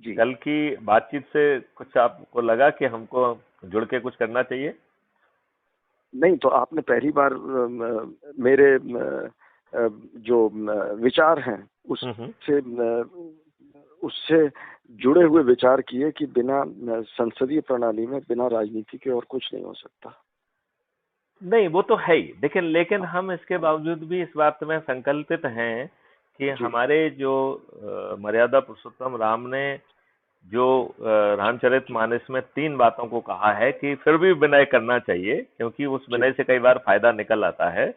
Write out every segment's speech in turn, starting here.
जी। कल की बातचीत से कुछ आपको लगा कि हमको जुड़ के कुछ करना चाहिए? नहीं, तो आपने पहली बार मेरे जो विचार हैं उससे उससे जुड़े हुए विचार किए कि बिना संसदीय प्रणाली में, बिना राजनीति के और कुछ नहीं हो सकता। नहीं, वो तो है ही, लेकिन हम इसके बावजूद भी इस बात में संकल्पित हैं कि जी। हमारे जो मर्यादा पुरुषोत्तम राम ने जो रामचरितमानस में 3 बातों को कहा है कि फिर भी विनय करना चाहिए, क्योंकि उस जी। विनय से कई बार फायदा निकल आता है। जी।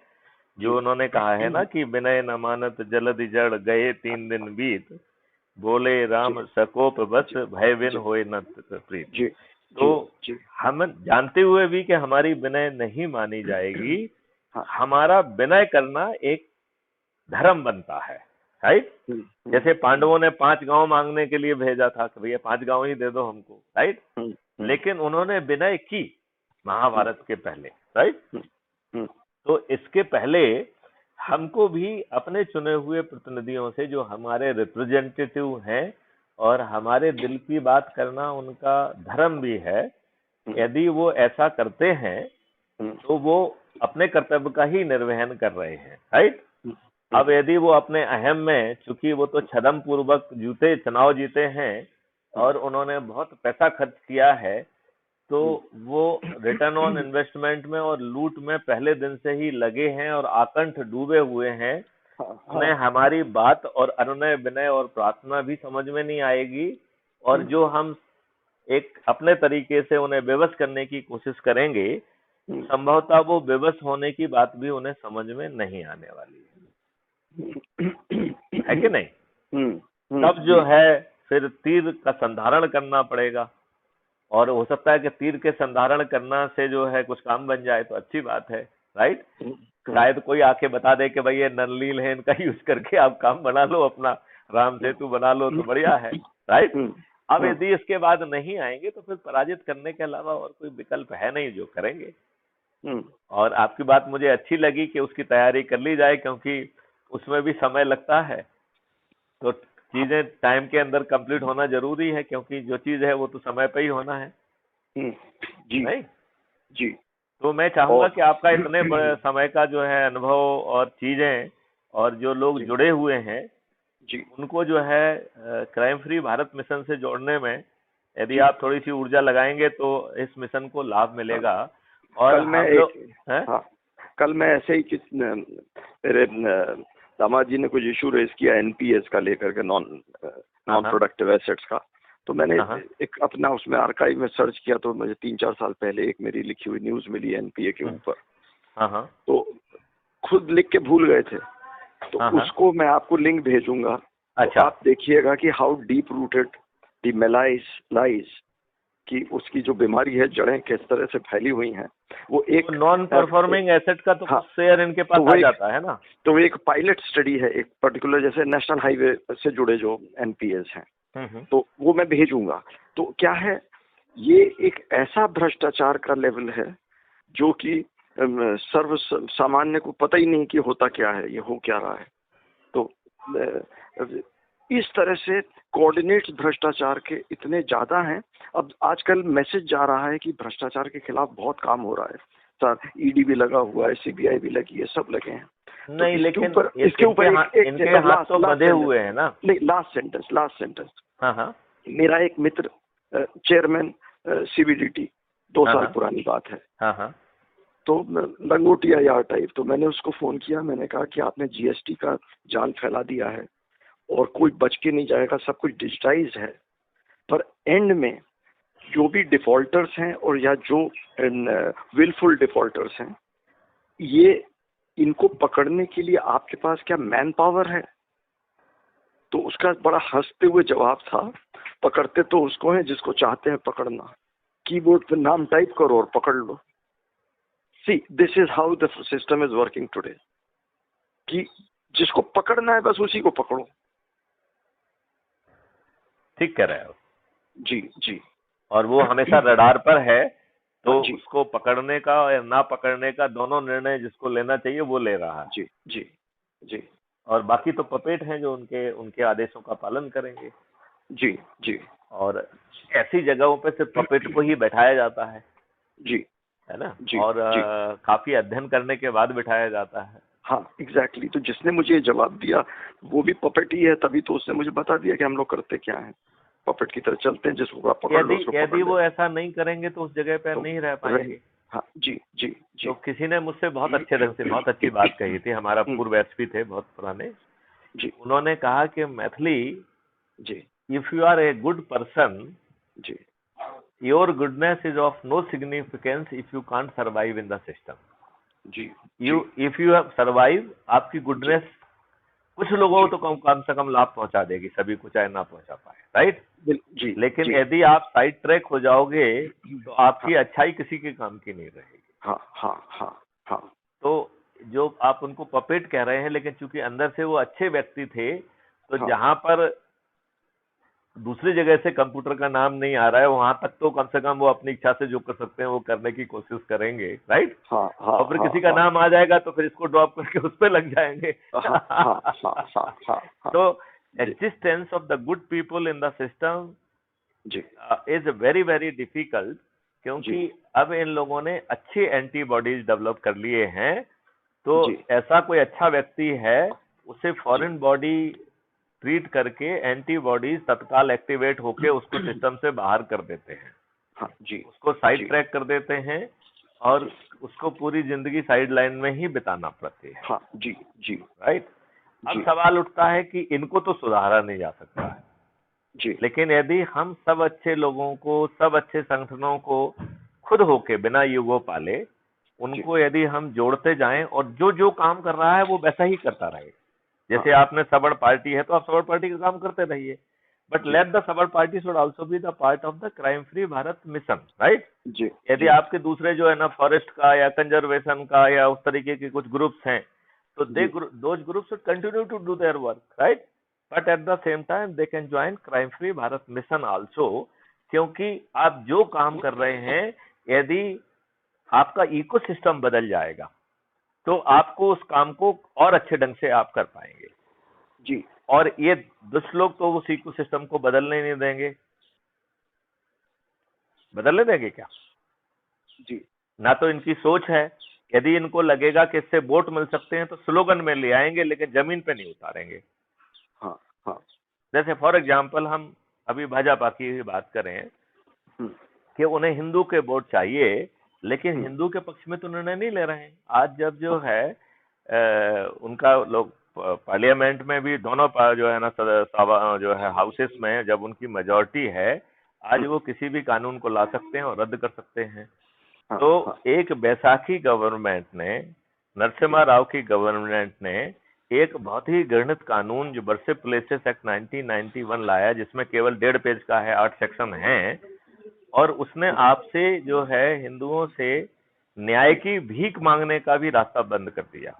जो उन्होंने कहा है ना कि विनय न मानत जलधि जड़ गए 3 दिन बीत, बोले राम जी। सकोप बस जी। भय विन जी। होए न प्रीत। जी। तो जी। हम जानते हुए भी कि हमारी विनय नहीं मानी जाएगी, हाँ। हमारा विनय करना एक धर्म बनता है, राइट? जैसे पांडवों ने 5 गांव मांगने के लिए भेजा था कि भैया 5 गांव ही दे दो हमको, राइट? लेकिन उन्होंने विनय की महाभारत के पहले, राइट? तो इसके पहले हमको भी अपने चुने हुए प्रतिनिधियों से, जो हमारे रिप्रेजेंटेटिव हैं और हमारे दिल की बात करना उनका धर्म भी है, यदि वो ऐसा करते हैं तो वो अपने कर्तव्य का ही निर्वहन कर रहे हैं, राइट? अब यदि वो अपने अहम में, चूंकि वो तो छदम पूर्वक चुनाव जीते हैं और उन्होंने बहुत पैसा खर्च किया है, तो वो रिटर्न ऑन इन्वेस्टमेंट में और लूट में पहले दिन से ही लगे हैं और आकंठ डूबे हुए हैं। उन्हें हमारी बात और अनुनय विनय और प्रार्थना भी समझ में नहीं आएगी, और जो हम एक अपने तरीके से उन्हें विवश करने की कोशिश करेंगे, संभवतः वो विवश होने की बात भी उन्हें समझ में नहीं आने वाली है कि नहीं? तब जो है फिर तीर का संधारण करना पड़ेगा, और हो सकता है कि तीर के संधारण करना से जो है कुछ काम बन जाए तो अच्छी बात है, राइट? शायद कोई आके बता दे कि भाई ये ननलील है, इनका यूज करके आप काम बना लो, अपना राम सेतु बना लो, तो बढ़िया है, राइट? अब यदि इसके बाद नहीं आएंगे तो फिर पराजित करने के अलावा और कोई विकल्प है नहीं, जो करेंगे। और आपकी बात मुझे अच्छी लगी कि उसकी तैयारी कर ली जाए, क्योंकि उसमें भी समय लगता है, तो चीजें टाइम के अंदर कंप्लीट होना जरूरी है, क्योंकि जो चीज है वो तो समय पे ही होना है। जी। नहीं जी। तो मैं चाहूंगा कि आपका इतने बड़े समय का जो है अनुभव और चीजें, और जो लोग जुड़े हुए हैं जी, उनको जो है क्राइम फ्री भारत मिशन से जोड़ने में यदि आप थोड़ी सी ऊर्जा लगाएंगे तो इस मिशन को लाभ मिलेगा। और कल मैं ऐसे ही मेरे दामाद जी ने कुछ इशू रेज किया एनपीएस का लेकर के, नॉन प्रोडक्टिव एसेट्स का, तो मैंने एक अपना उसमें आर्काइव में सर्च किया, तो मुझे 3-4 साल पहले एक मेरी लिखी हुई न्यूज मिली एनपीए के ऊपर। तो खुद लिख के भूल गए थे, तो उसको मैं आपको लिंक भेजूंगा। अच्छा। तो आप देखिएगा कि how deep rooted the malaise lies, कि उसकी जो बीमारी है, जड़ें किस तरह से फैली हुई हैं। वो एक नॉन परफॉर्मिंग एसेट का तो शेयर इनके पास आ जाता है ना, तो वो एक पायलट स्टडी है, एक पर्टिकुलर, जैसे नेशनल हाईवे से जुड़े जो एनपीएस हैं, तो वो मैं भेजूंगा। तो क्या है, ये एक ऐसा भ्रष्टाचार का लेवल है जो कि सर्व सामान्य को पता ही नहीं कि होता क्या है, ये हो क्या रहा है। तो इस तरह से कोऑर्डिनेट्स भ्रष्टाचार के इतने ज्यादा हैं। अब आजकल मैसेज जा रहा है कि भ्रष्टाचार के खिलाफ बहुत काम हो रहा है सर, ईडी भी लगा हुआ है, सीबीआई भी लगी है, सब लगे हैं। नहीं, तो लेकिन इसके ऊपर इनके हाथ तो बंधे हुए हैं ना। नहीं, लास्ट सेंटेंस। मेरा एक मित्र चेयरमैन सीबीडीटी, 2 साल पुरानी बात है, तो लंगोटिया यार टाइप, तो मैंने उसको फोन किया, मैंने कहा कि आपने जीएसटी का जाल फैला दिया है और कोई बच के नहीं जाएगा, सब कुछ डिजिटाइज है, पर एंड में जो भी डिफॉल्टर्स हैं और या जो विलफुल डिफॉल्टर्स हैं, ये इनको पकड़ने के लिए आपके पास क्या मैन पावर है? तो उसका बड़ा हंसते हुए जवाब था, पकड़ते तो उसको है जिसको चाहते हैं पकड़ना, कीबोर्ड पे नाम टाइप करो और पकड़ लो। See, this is how the system is working today, कि जिसको पकड़ना है बस उसी को पकड़ो। ठीक कह रहे हो जी। और वो हमेशा रडार पर है, तो उसको पकड़ने का या ना पकड़ने का दोनों निर्णय जिसको लेना चाहिए वो ले रहा है। जी। और बाकी तो पपेट हैं जो उनके आदेशों का पालन करेंगे। जी। और ऐसी जगहों पे सिर्फ पपेट को ही बैठाया जाता है जी, है ना, जी, और जी, काफी अध्ययन करने के बाद बिठाया जाता है। हाँ एग्जैक्टली। तो जिसने मुझे ये जवाब दिया वो भी पपेट ही है, तभी तो उसने मुझे बता दिया कि हम लोग करते क्या है, पपेट की तरह चलते हैं, जिसको आप पकड़ लो उसको पकड़ यदि लो। वो ऐसा नहीं करेंगे तो उस जगह पे तो नहीं रह पाएंगे। हाँ जी जी जी। तो किसी ने मुझसे बहुत अच्छे ढंग से बहुत अच्छी बात कही थी, हमारा पूर्व एसपी थे बहुत पुराने जी उन्होंने कहा कि मैथिली, जी if you are a good person, जी your goodness is of no significance if you can't survive in the system. जी इफ यू हैव सर्वाइव, आपकी गुडनेस कुछ लोगों को तो कम से कम लाभ पहुंचा देगी, सभी को चाहे ना पहुंचा पाए, राइट। जी। लेकिन जी, यदि आप साइड ट्रैक हो जाओगे तो आपकी अच्छाई किसी के काम की नहीं रहेगी। हाँ हाँ हाँ हाँ। तो जो आप उनको पपेट कह रहे हैं, लेकिन चूंकि अंदर से वो अच्छे व्यक्ति थे, तो हाँ, जहां पर दूसरी जगह से कंप्यूटर का नाम नहीं आ रहा है वहां तक तो कम से कम वो अपनी इच्छा से जो कर सकते हैं वो करने की कोशिश करेंगे, राइट। हाँ हाँ और फिर हाँ, किसी का हाँ, नाम आ जाएगा तो फिर इसको ड्रॉप करके उस पर लग जाएंगे। हाँ हाँ हाँ हाँ हाँ। तो existence of the good people in the system जी इज वेरी वेरी डिफिकल्ट, क्योंकि जी अब इन लोगों ने अच्छे एंटीबॉडीज डेवलप कर लिए हैं। तो जी ऐसा कोई अच्छा व्यक्ति है, उसे फॉरेन बॉडी ट्रीट करके एंटीबॉडीज तत्काल एक्टिवेट होके उसको सिस्टम से बाहर कर देते हैं। हाँ जी, उसको साइड ट्रैक कर देते हैं और उसको पूरी जिंदगी साइड लाइन में ही बिताना पड़ती है। हाँ जी जी राइट। अब सवाल उठता है कि इनको तो सुधारा नहीं जा सकता है जी, लेकिन यदि हम सब अच्छे लोगों को, सब अच्छे संगठनों को खुद होके बिना युगो पाले उनको यदि हम जोड़ते जाएं और जो जो काम कर रहा है वो वैसा ही करता रहे, जैसे आपने सबड़ पार्टी है तो आप सबड़ पार्टी का काम करते रहिए, बट लेट द सबड़ party should also be the part of the crime free Bharat mission, right. यदि आपके दूसरे जो है ना फॉरेस्ट का या कंजर्वेशन का या उस तरीके के कुछ ग्रुप्स हैं, तो those groups should continue to do their work, right, but at the same time they can join crime free Bharat mission also, क्योंकि आप जो काम कर रहे हैं यदि आपका इकोसिस्टम बदल जाएगा तो आपको उस काम को और अच्छे ढंग से आप कर पाएंगे जी। और ये दुष्ट लोग तो उस इकोसिस्टम को बदलने नहीं देंगे। बदलने देंगे क्या? जी, ना तो इनकी सोच है। यदि इनको लगेगा कि इससे वोट मिल सकते हैं तो स्लोगन में ले आएंगे लेकिन जमीन पे नहीं उतारेंगे। हाँ हाँ। जैसे फॉर एग्जाम्पल हम अभी भाजपा की ही बात करें कि उन्हें हिंदू के वोट चाहिए, लेकिन हिंदू के पक्ष में तो निर्णय नहीं ले रहे हैं। आज जब जो है उनका लोग पार्लियामेंट में भी दोनों जो है ना जो है हाउसेस में जब उनकी मेजॉरिटी है, आज वो किसी भी कानून को ला सकते हैं और रद्द कर सकते हैं। तो एक बैसाखी गवर्नमेंट ने, नरसिम्हा राव की गवर्नमेंट ने एक बहुत ही घृणित कानून जो वर्शिप प्लेसेस एक्ट 1991 लाया, जिसमें केवल 1.5 पेज का है, 8 सेक्शन हैं, और उसने आपसे जो है हिंदुओं से न्याय की भीख मांगने का भी रास्ता बंद कर दिया।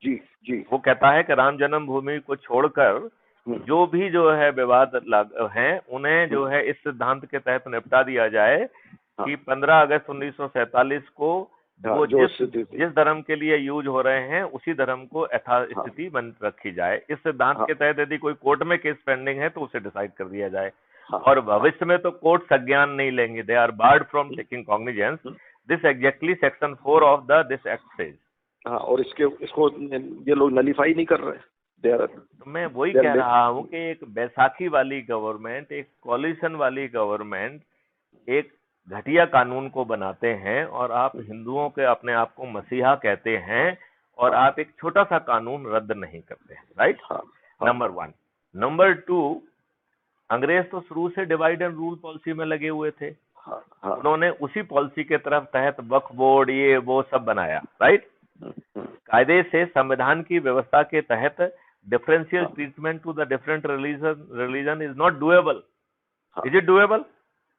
जी जी। वो कहता है कि राम जन्मभूमि को छोड़कर जो भी जो है विवाद हैं उन्हें जो है इस सिद्धांत के तहत निपटा दिया जाए कि 15 अगस्त 1947 को वो जिस धर्म के लिए यूज हो रहे हैं उसी धर्म को यथास्थिति बन रखी जाए। इस सिद्धांत के तहत यदि कोई कोर्ट में केस पेंडिंग है तो उसे डिसाइड कर दिया जाए, और भविष्य में तो कोर्ट संज्ञान नहीं लेंगे। They are barred from taking cognisance. This exactly section 4 of the this act says. हाँ, और इसको ये लोग नलीफाई नहीं कर रहे। तो मैं वही कह रहा हूँ कि एक बैसाखी वाली गवर्नमेंट, एक कॉलिशन वाली गवर्नमेंट एक घटिया कानून को बनाते हैं और आप हिंदुओं के अपने आप को मसीहा कहते हैं और आप एक छोटा सा कानून रद्द नहीं करते हैं, राइट। नंबर 1। नंबर 2, अंग्रेज तो शुरू से डिवाइड एंड रूल पॉलिसी में लगे हुए थे। उन्होंने उसी पॉलिसी के तरफ तहत वक्फ बोर्ड ये वो सब बनाया, राइट। कायदे से संविधान की व्यवस्था के तहत differential treatment to the different religion is not doable. Is it doable?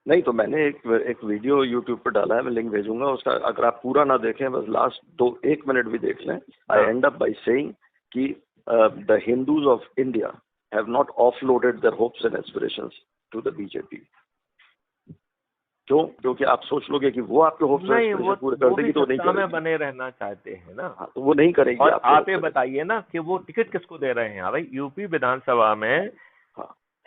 नहीं, तो मैंने एक वीडियो यूट्यूब पर डाला है, मैं लिंक भेजूंगा उसका। अगर आप पूरा ना देखें, बस लास्ट 1 मिनट भी देख लें। I end up by saying कि the Hindus of India have not offloaded their hopes and aspirations to the BJP. क्योंकि आप सोच लोगे कि वो आपके होप्स एंड एस्पिरेशंस पूरे कर देगी, तो नहीं करेगी। में बने रहना चाहते हैं ना। तो वो नहीं करेगी। और आप ये बताइए ना कि वो टिकट किसको दे रहे हैं। भाई यूपी विधानसभा में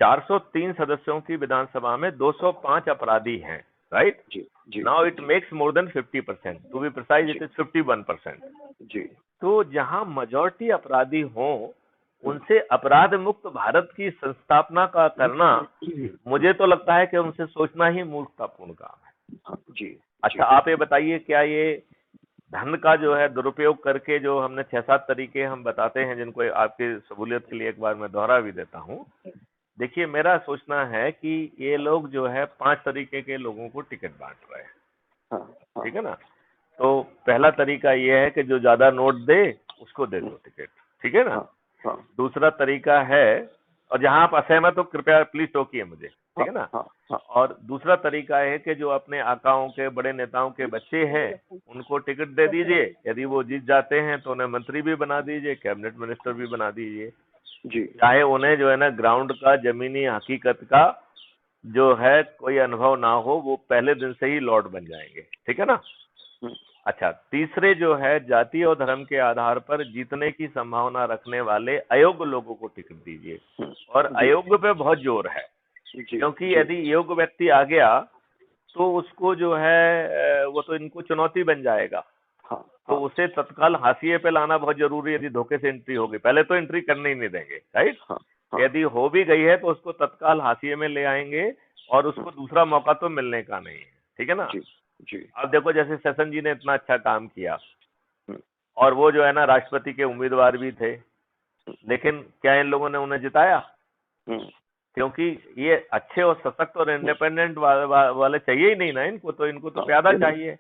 403 सदस्यों की विधानसभा में 205 अपराधी हैं, राइट? जी now it makes more than 50%, to be precise it is 51%। जी। तो जहां मेजॉरिटी अपराधी हों, उनसे अपराध मुक्त भारत की संस्थापना का करना, मुझे तो लगता है कि उनसे सोचना ही मूर्खतापूर्ण काम है। जी। अच्छा, आप ये बताइए, क्या ये धन का जो है दुरुपयोग करके, जो हमने 6-7 तरीके हम बताते हैं, जिनको आपकी सहूलियत के लिए एक बार मैं दोहरा भी देता हूँ। देखिए, मेरा सोचना है कि ये लोग जो है 5 तरीके के लोगों को टिकट बांट रहे हैं, ठीक है ना? तो पहला तरीका ये है कि जो ज्यादा नोट दे उसको दे दो टिकट, ठीक है ना? दूसरा तरीका है, और जहां आप असहमत हो कृपया प्लीज टोकिए मुझे, ठीक है ना? और दूसरा तरीका है कि जो अपने आकाओं के, बड़े नेताओं के बच्चे हैं, उनको टिकट दे दीजिए। यदि वो जीत जाते हैं तो उन्हें मंत्री भी बना दीजिए, कैबिनेट मिनिस्टर भी बना दीजिए जी। चाहे उन्हें जो है ना ग्राउंड का, जमीनी हकीकत का जो है कोई अनुभव ना हो, वो पहले दिन से ही लॉर्ड बन जाएंगे, ठीक है ना? अच्छा, तीसरे जो है जाति और धर्म के आधार पर जीतने की संभावना रखने वाले अयोग्य लोगों को टिकट दीजिए। और अयोग्य पे बहुत जोर है, क्योंकि यदि योग्य व्यक्ति आ गया तो उसको जो है वो तो इनको चुनौती बन जाएगा। तो उसे तत्काल हाशिए पे लाना बहुत जरूरी है। यदि धोखे से एंट्री होगी, पहले तो एंट्री करने ही नहीं देंगे, राइट? यदि हो भी गई है तो उसको तत्काल हाशिए में ले आएंगे, और उसको दूसरा मौका तो मिलने का नहीं है, ठीक है ना? जी। अब देखो, जैसे सेशन जी ने इतना अच्छा काम किया, और वो जो है ना राष्ट्रपति के उम्मीदवार भी थे, लेकिन क्या इन लोगों ने उन्हें जिताया? क्योंकि ये अच्छे और सशक्त और इंडिपेंडेंट वाले चाहिए ही नहीं ना इनको तो प्यादा चाहिए,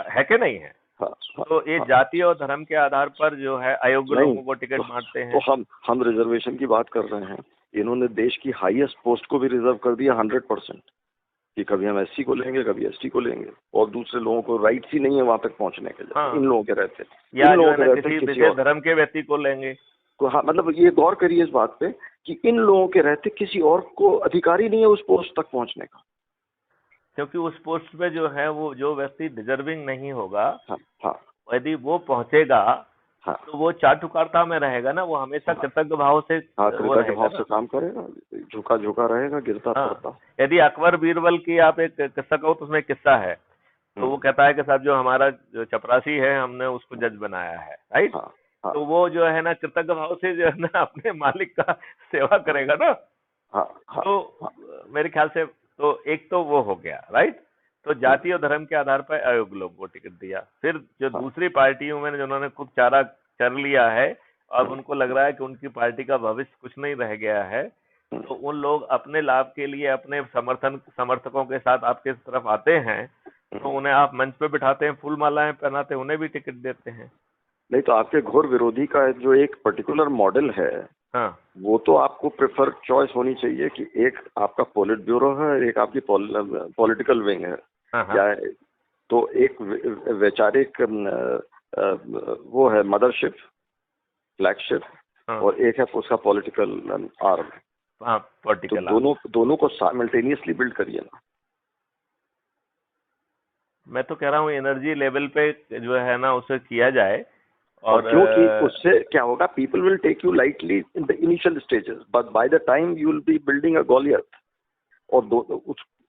है कि नहीं है? तो ये जाति और धर्म के आधार पर जो है अयोग्य लोगों को टिकट बांटते हैं। तो हम रिजर्वेशन की बात कर रहे हैं। इन्होंने देश की हाईएस्ट पोस्ट को भी रिजर्व कर दिया 100%, कि कभी हम एससी को लेंगे, कभी एसटी को लेंगे, और दूसरे लोगों को राइट्स ही नहीं है वहां तक पहुंचने के लिए। इन लोगों के रहते, या किसी विशेष धर्म के व्यक्ति को लेंगे। तो हाँ, मतलब ये गौर करिए इस बात पे कि इन लोगों के रहते किसी और को अधिकार ही नहीं है उस पोस्ट तक पहुंचने का, क्योंकि उस पोस्ट पे जो है वो जो व्यक्ति डिजर्विंग नहीं होगा, यदि वो पहुंचेगा तो वो चाटुकारिता में रहेगा ना, वो हमेशा कृतज्ञ भाव से काम करेगा, झुका झुका रहेगा, गिरता पड़ता। यदि अकबर बीरबल की आप एक किस्सा कहो तो उसमें किस्सा है, तो वो कहता है कि साहब जो हमारा जो चपरासी है हमने उसको जज बनाया है, राइट? तो वो जो है ना कृतज्ञ भाव से जो है ना अपने मालिक का सेवा करेगा ना। तो मेरे ख्याल से तो एक तो वो हो गया, राइट? तो जाति और धर्म के आधार पर अयोग्य लोगों को टिकट दिया। फिर जो दूसरी पार्टियों में जिन्होंने खूब चारा चर लिया है, अब उनको लग रहा है कि उनकी पार्टी का भविष्य कुछ नहीं रह गया है, तो उन लोग अपने लाभ के लिए अपने समर्थकों के साथ आपके तरफ आते हैं, तो उन्हें आप मंच पे बिठाते हैं, फूल मालाएं पहनाते हैं, उन्हें भी टिकट देते हैं। नहीं तो आपके घोर विरोधी का जो एक पर्टिकुलर मॉडल है, वो तो आपको प्रेफर चॉइस होनी चाहिए कि एक आपका पॉलिट ब्यूरो है, एक आपकी पॉलिटिकल विंग है, या तो एक वैचारिक वो है मदरशिप, फ्लैगशिप, और एक है उसका पॉलिटिकल आर्म। पॉलिटिकल तो दोनों को साइमल्टेनियसली बिल्ड करिए ना। मैं तो कह रहा हूँ एनर्जी लेवल पे जो है ना उसे किया जाए, और क्योंकि उससे क्या होगा, people will take you lightly in the initial stages, but by the time you will be building a Goliath. और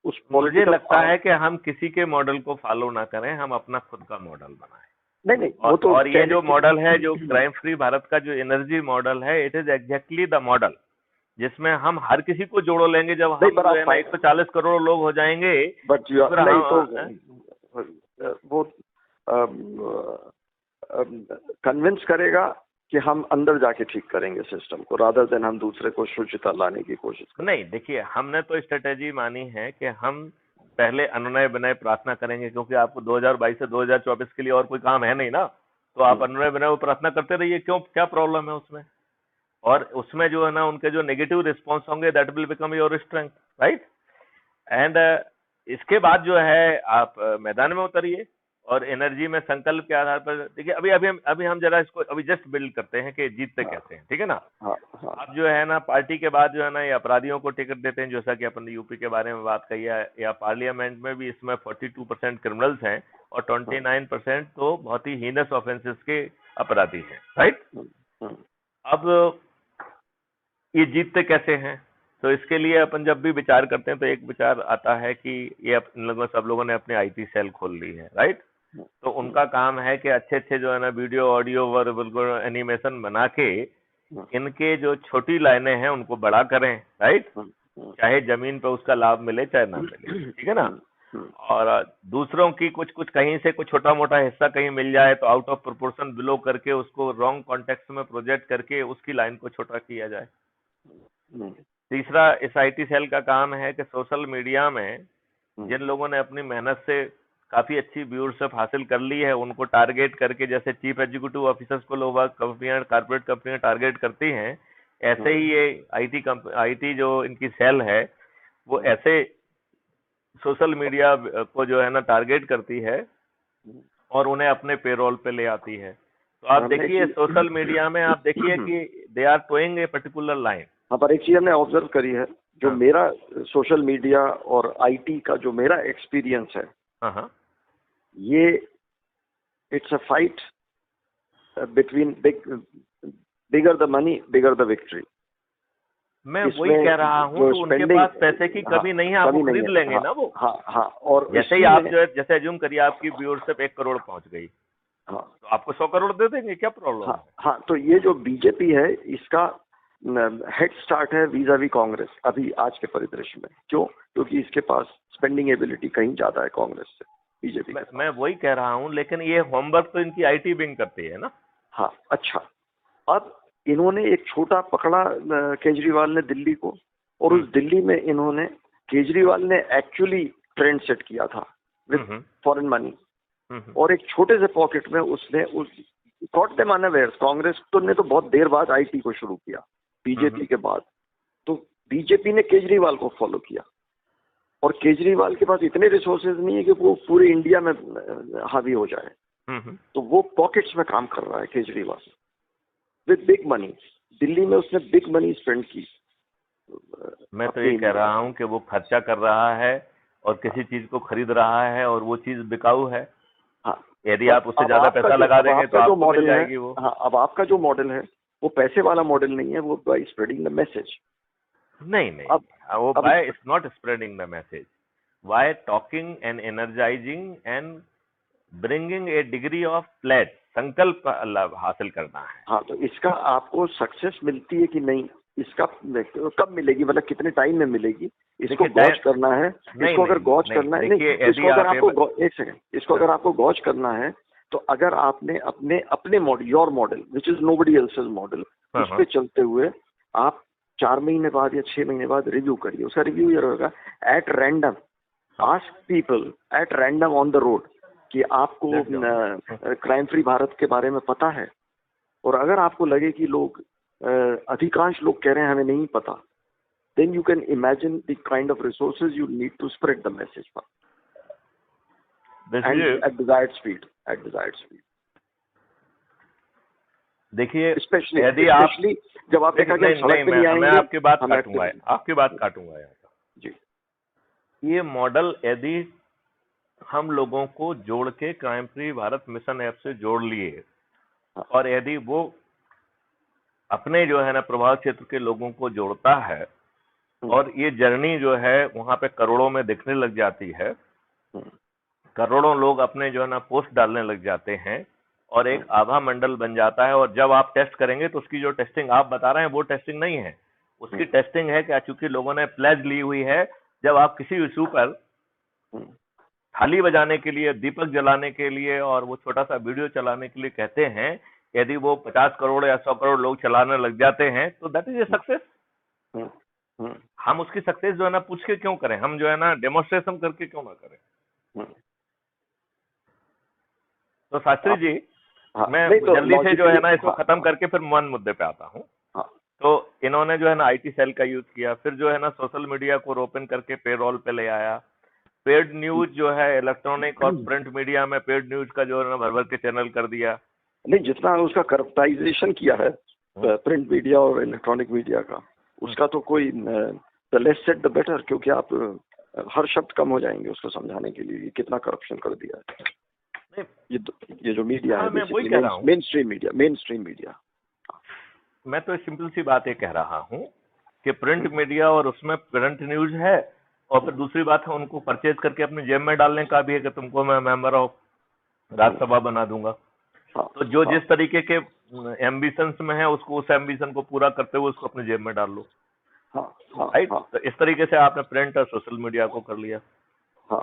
उस मुझे लगता है कि हम किसी के मॉडल को फॉलो ना करें, हम अपना खुद का मॉडल बनाएं। नहीं वो तो और ये जो मॉडल है, जो क्राइम फ्री भारत का जो एनर्जी मॉडल है, it is exactly the model जिसमें हम हर किसी को जोड़ो लेंगे। जब हम 140 करोड़ लोग हो जाएंगे, बट वो कन्विंस करेगा कि हम अंदर जाके ठीक करेंगे सिस्टम को, रादर देन हम दूसरे को शुचिता लाने की कोशिश करें। नहीं, देखिए, हमने तो स्ट्रेटेजी मानी है कि हम पहले अनुनय विनय प्रार्थना करेंगे, क्योंकि आपको 2022 से 2024 के लिए और कोई काम है नहीं ना, तो आप अनुनय विनय प्रार्थना करते रहिए। क्यों, क्या प्रॉब्लम है उसमें? और उसमें जो है ना उनके जो नेगेटिव रिस्पॉन्स होंगे, that will become your strength, right? And इसके बाद जो है आप मैदान में उतरिए और एनर्जी में संकल्प के आधार पर देखिए। अभी हम जरा इसको अभी जस्ट बिल्ड करते हैं कि जीतते कैसे हैं, ठीक है ना? अब जो है ना पार्टी के बाद जो है ना ये अपराधियों को टिकट देते हैं, जैसा कि अपन यूपी के बारे में बात कही है, या पार्लियामेंट में भी इसमें 42% क्रिमिनल्स हैं और 29% तो बहुत ही हीनस ऑफेंसेस के अपराधी हैं, राइट? अब ये जीतते कैसे हैं? तो इसके लिए अपन जब भी विचार करते हैं तो एक विचार आता है कि ये लगभग सब लोगों ने अपनी आईटी सेल खोल ली है, राइट? तो उनका काम है कि अच्छे अच्छे जो है ना वीडियो ऑडियो और बिल्कुल एनिमेशन बना के इनके जो छोटी लाइनें हैं उनको बड़ा करें, राइट? चाहे जमीन पे उसका लाभ मिले चाहे ना मिले, ठीक है ना? और दूसरों की कुछ कुछ कहीं से कुछ छोटा मोटा हिस्सा कहीं मिल जाए तो आउट ऑफ प्रोपोर्शन बिलो करके उसको रॉन्ग कॉन्टेक्स्ट में प्रोजेक्ट करके उसकी लाइन को छोटा किया जाए। तीसरा इस आईटी सेल का काम है कि सोशल मीडिया में जिन लोगों ने अपनी मेहनत से काफी अच्छी व्यूअरशिप हासिल कर ली है उनको टारगेट करके, जैसे चीफ एग्जीक्यूटिव ऑफिसर्स को लोग कंपनियां, कारपोरेट कंपनियां टारगेट करती हैं, ऐसे ही ये आईटी जो इनकी सेल है वो ऐसे सोशल मीडिया को जो है ना टारगेट करती है और उन्हें अपने पेरोल पे ले आती है। तो आप देखिए सोशल मीडिया में आप देखिए कि they are towing a particular line. हाँ, पर एक चीज हमने ऑब्जर्व करी है, जो मेरा सोशल मीडिया और आईटी का जो मेरा एक्सपीरियंस है, ये it's a fight between bigger the money bigger the victory. मैं वही कह रहा हूँ, तो उनके पास पैसे की कमी नहीं है, आपको खरीद लेंगे ना वो। हाँ, और जैसे ही आप जो है, जैसे अज्यूम करिए आपकी व्यूअरशिप 1 करोड़ पहुंच गई, तो आपको 100 करोड़ दे देंगे, क्या प्रॉब्लम है? हाँ, तो ये जो बीजेपी है इसका हेड स्टार्ट है वीज़ावी कांग्रेस अभी आज के परिदृश्य में। क्यों? क्योंकि इसके पास स्पेंडिंग एबिलिटी कहीं ज्यादा है कांग्रेस से, बीजेपी। मैं वही कह रहा हूँ, लेकिन ये होमवर्क तो इनकी आईटी विंग करती है ना। हाँ, अच्छा, अब इन्होंने एक छोटा पकड़ा केजरीवाल ने दिल्ली को, और उस दिल्ली में इन्होंने, केजरीवाल ने एक्चुअली ट्रेंड सेट किया था विद फॉरेन मनी, और एक छोटे से पॉकेट में उसने कॉट देम अनअवेयर। कांग्रेस तो ने तो बहुत देर बाद आईटी को शुरू किया बीजेपी के बाद, तो बीजेपी ने केजरीवाल को फॉलो किया, और केजरीवाल के पास इतने रिसोर्सेज नहीं है कि वो पूरे इंडिया में हावी हो जाए, तो वो पॉकेट्स में काम कर रहा है Kejriwal with big money. Delhi में उसने बिग मनी स्पेंड की। मैं तो ये कह रहा हूँ कि वो खर्चा कर रहा है और किसी चीज को खरीद रहा है और वो चीज बिकाऊ है। हाँ, यदि आप उससे ज्यादा पैसा लगा देंगे तो आपको मिल जाएगी वो। हाँ, अब आपका जो मॉडल है वो पैसे वाला मॉडल नहीं है, वो बाय स्प्रेडिंग द मैसेज। नहीं, वो by it's not spreading the message, by talking and energising and bringing a degree of pledge, संकल्प हासिल करना है। हाँ, तो इसका आपको सक्सेस मिलती है कि नहीं, इसका कब मिलेगी, मतलब कितने टाइम में मिलेगी, इसको गॉच करना है। इसको अगर गॉच करना है, इसको अगर आपको, एक सेकंड, इसको अगर आपको गॉच करना है तो अगर आपने अपने model, your model which is nobody else's model, उस पे चलते हुए आप 4 महीने बाद या 6 महीने बाद रिव्यू करिए। उसका रिव्यू ये रहेगा, at random ask people at random on the road कि आपको क्राइम फ्री भारत के बारे में पता है, और अगर आपको लगे कि लोग अधिकांश लोग कह रहे हैं हमें नहीं पता, then you can imagine the kind of resources you need to spread the message for, and at desired speed, देखिए, especially जब आप देखा कि सड़क पे नहीं आएंगे। मैं आपकी बात काटूंगा यहाँ पर जी। ये मॉडल यदि हम लोगों को जोड़ के crime free Bharat mission app से जोड़ लिए, और यदि वो अपने जो है ना प्रभाव क्षेत्र के लोगों को जोड़ता है, और ये जर्नी जो है वहां पे करोड़ों में दिखने लग जाती है, करोड़ों लोग अपने जो है ना पोस्ट डालने लग जाते हैं, और एक आभा मंडल बन जाता है। और जब आप टेस्ट करेंगे तो उसकी जो टेस्टिंग आप बता रहे हैं वो टेस्टिंग नहीं है, उसकी टेस्टिंग है कि चूंकि लोगों ने प्लेज ली हुई है, जब आप किसी इशू पर थाली बजाने के लिए, दीपक जलाने के लिए और वो छोटा सा वीडियो चलाने के लिए कहते हैं, यदि वो 50 करोड़ या 100 करोड़ लोग चलाने लग जाते हैं तो दैट इज ए सक्सेस। हम उसकी सक्सेस जो है ना पूछ के क्यों करें, हम जो है ना डेमोन्स्ट्रेशन करके क्यों ना करें। तो शास्त्री जी, मैं जल्दी से जो है ना इसको खत्म करके फिर मन मुद्दे पे आता हूँ। तो इन्होंने जो है ना आईटी सेल का यूज किया, फिर जो है ना सोशल मीडिया को ओपन करके पेरोल पे ले आया। पेड न्यूज जो है इलेक्ट्रॉनिक और प्रिंट मीडिया में पेड न्यूज का जो है ना भर भर के चैनल कर दिया। नहीं, जितना उसका करप्टाइजेशन किया है प्रिंट मीडिया और इलेक्ट्रॉनिक मीडिया का, उसका तो कोई the less said the better, क्योंकि आप हर शब्द कम हो जाएंगे उसको समझाने के लिए कितना करप्शन कर दिया है ये जो मीडिया है, मेन स्ट्रीम मीडिया। मैं तो सिंपल सी बात ये कह रहा हूँ कि प्रिंट मीडिया और उसमें प्रिंट न्यूज है, और फिर दूसरी बात है उनको परचेज करके अपनी जेब में डालने का भी है कि तुमको मैं मेंबर ऑफ राज्यसभा बना दूंगा। तो जो जिस तरीके के एम्बिशंस में है उसको उस एम्बिशन को पूरा करते हुए उसको अपनी जेब में डाल लो, राइट। तो इस तरीके से आपने प्रिंट और सोशल मीडिया को कर लिया।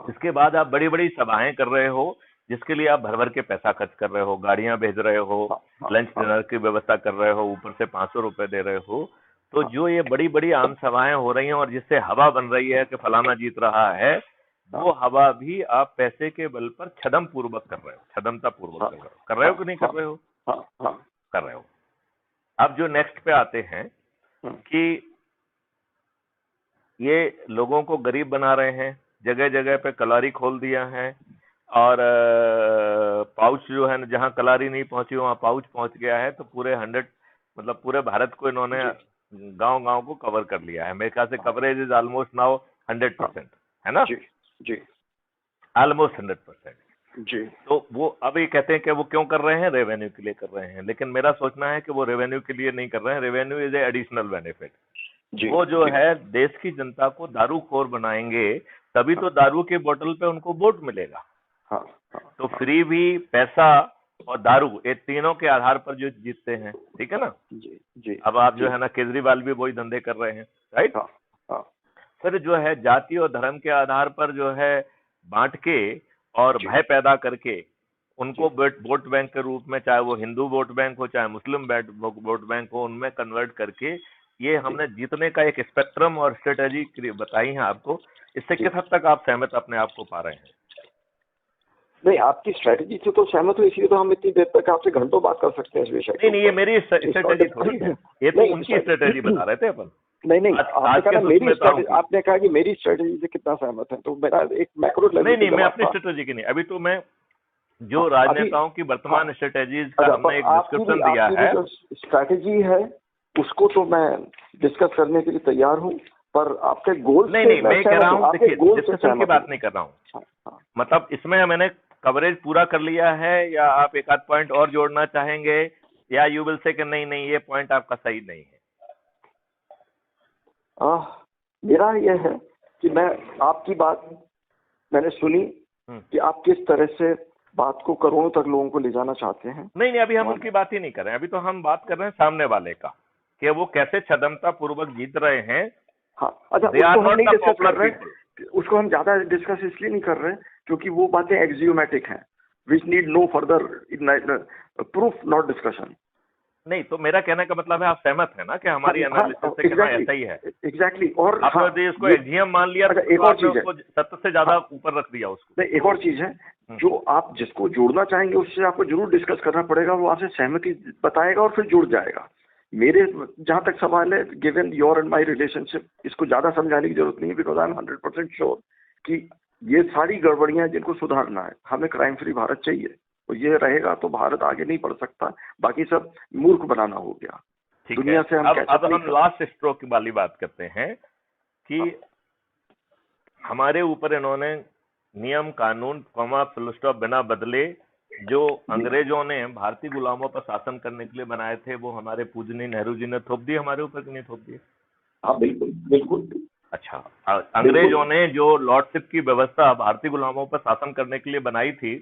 इसके बाद आप बड़ी बड़ी सभाएं कर रहे हो जिसके लिए आप भर भर के पैसा खर्च कर रहे हो, गाड़ियां भेज रहे हो, लंच डिनर की व्यवस्था कर रहे हो, ऊपर से 500 रुपए दे रहे हो। तो जो ये बड़ी बड़ी आम सभाएं हो रही हैं और जिससे हवा बन रही है कि फलाना जीत रहा है, वो हवा भी आप पैसे के बल पर छदम पूर्वक कर रहे हो, छदमता पूर्वक कर रहे हो कि नहीं कर रहे हो? कर रहे हो। अब जो नेक्स्ट पे आते हैं कि ये लोगों को गरीब बना रहे हैं, जगह जगह पे कलारी खोल दिया है, और पाउच जो है जहां कलारी नहीं पहुंची वहां पाउच पहुंच गया है। तो पूरे 100 मतलब पूरे भारत को इन्होंने गांव गांव को कवर कर लिया है। मेरे ख्याल से कवरेज इज ऑलमोस्ट नाउ 100%, है ना? जी ऑलमोस्ट 100%। जी। तो वो अभी कहते हैं कि वो क्यों कर रहे हैं? रेवेन्यू के लिए कर रहे हैं। लेकिन मेरा सोचना है कि वो रेवेन्यू के लिए नहीं कर रहे हैं। Revenue is a additional benefit. वो जो है देश की जनता को दारूखोर बनाएंगे, तभी तो दारू के बोतल पे उनको वोट मिलेगा। तो फ्री भी, पैसा और दारू, ये तीनों के आधार पर जो जीतते हैं, ठीक है ना? जी। अब आप जो है ना, केजरीवाल भी वही धंधे कर रहे हैं, राइट। फिर जो है जाति और धर्म के आधार पर जो है बांट के और भय पैदा करके उनको वोट बैंक के रूप में, चाहे वो हिंदू वोट बैंक हो चाहे मुस्लिम वोट बैंक हो, उनमें कन्वर्ट करके ये हमने जीतने का एक स्पेक्ट्रम और स्ट्रेटेजी बताई है आपको। इससे किस हद तक आप सहमत अपने आप को पा रहे हैं? नहीं, आपकी स्ट्रेटेजी से तो सहमत हूँ, इसलिए तो हम इतनी देर तक आपसे घंटों बात कर सकते हैं इस विषय। नहीं, ये मेरी स्ट्रेटेजी थोड़ी है, ये तो उनकी स्ट्रेटेजी बता रहे थे अपन। नहीं, आपने कहा कि मेरी स्ट्रेटेजी से कितना सहमत है, तो मेरा एक मैक्रो लेवल। नहीं, मैं अपनी स्ट्रेटेजी की नहीं, अभी तो मैं जो राजनेताओं की वर्तमान स्ट्रेटेजीज का हमने एक डिस्क्रिप्शन दिया है, स्ट्रेटेजी है उसको तो मैं डिस्कस करने के लिए तैयार हूँ, पर आपके गोल नहीं, मैं कह रहा हूँ, देखिए डिस्कशन की बात नहीं कर रहा हूँ। मतलब इसमें मैंने कवरेज पूरा कर लिया है, या आप एक आध पॉइंट और जोड़ना चाहेंगे, या यू विल से कि नहीं ये पॉइंट आपका सही नहीं है? मेरा यह है कि मैं आपकी बात मैंने सुनी कि आप किस तरह से बात को करोड़ों तक लोगों को ले जाना चाहते हैं। नहीं, अभी हम उनकी बात ही नहीं कर रहे हैं, अभी तो हम बात कर रहे हैं सामने वाले का, कि वो कैसे छदमता पूर्वक जीत रहे हैं। अच्छा, उसको हम ज्यादा डिस्कस इसलिए नहीं कर रहे हैं क्योंकि वो बातें एक्सियोमेटिक हैं, which need no further proof, not discussion. नहीं, तो मेरा कहने का मतलब है आप सहमत है ना कि हमारी एनालिसिस से कहना ऐसा ही है। एग्जैक्टली। और आपने उसको एक्सियम मान लिया, एक और चीज है, सत्य से ज्यादा ऊपर रख दिया उसको। एक और चीज है, जो आप जिसको जोड़ना चाहेंगे उससे आपको जरूर डिस्कस करना पड़ेगा, वो आपसे सहमति बताएगा और फिर जुड़ जाएगा। मेरे जहां तक सवाल है, given your and my relationship, इसको ज्यादा समझाने की जरूरत नहीं है, बिकॉज आई एम 100% श्योर कि ये सारी गड़बड़ियां जिनको सुधारना है। हमें क्राइम फ्री भारत चाहिए, तो ये रहेगा तो भारत आगे नहीं बढ़ सकता। बाकी सब मूर्ख बनाना हो गया दुनिया से। अब हम लास्ट स्ट्रोक वाली बात करते हैं कि हमारे ऊपर इन्होंने नियम कानून फुल स्टॉप बिना बदले जो अंग्रेजों ने भारतीय गुलामों पर शासन करने के लिए बनाए थे, वो हमारे पूजनीय नेहरू जी ने थोप दिए हमारे ऊपर, कि नहीं थोप दिए? हाँ, बिल्कुल। अच्छा, अंग्रेजों ने जो लॉर्डशिप की व्यवस्था भारतीय गुलामों पर शासन करने के लिए बनाई थी,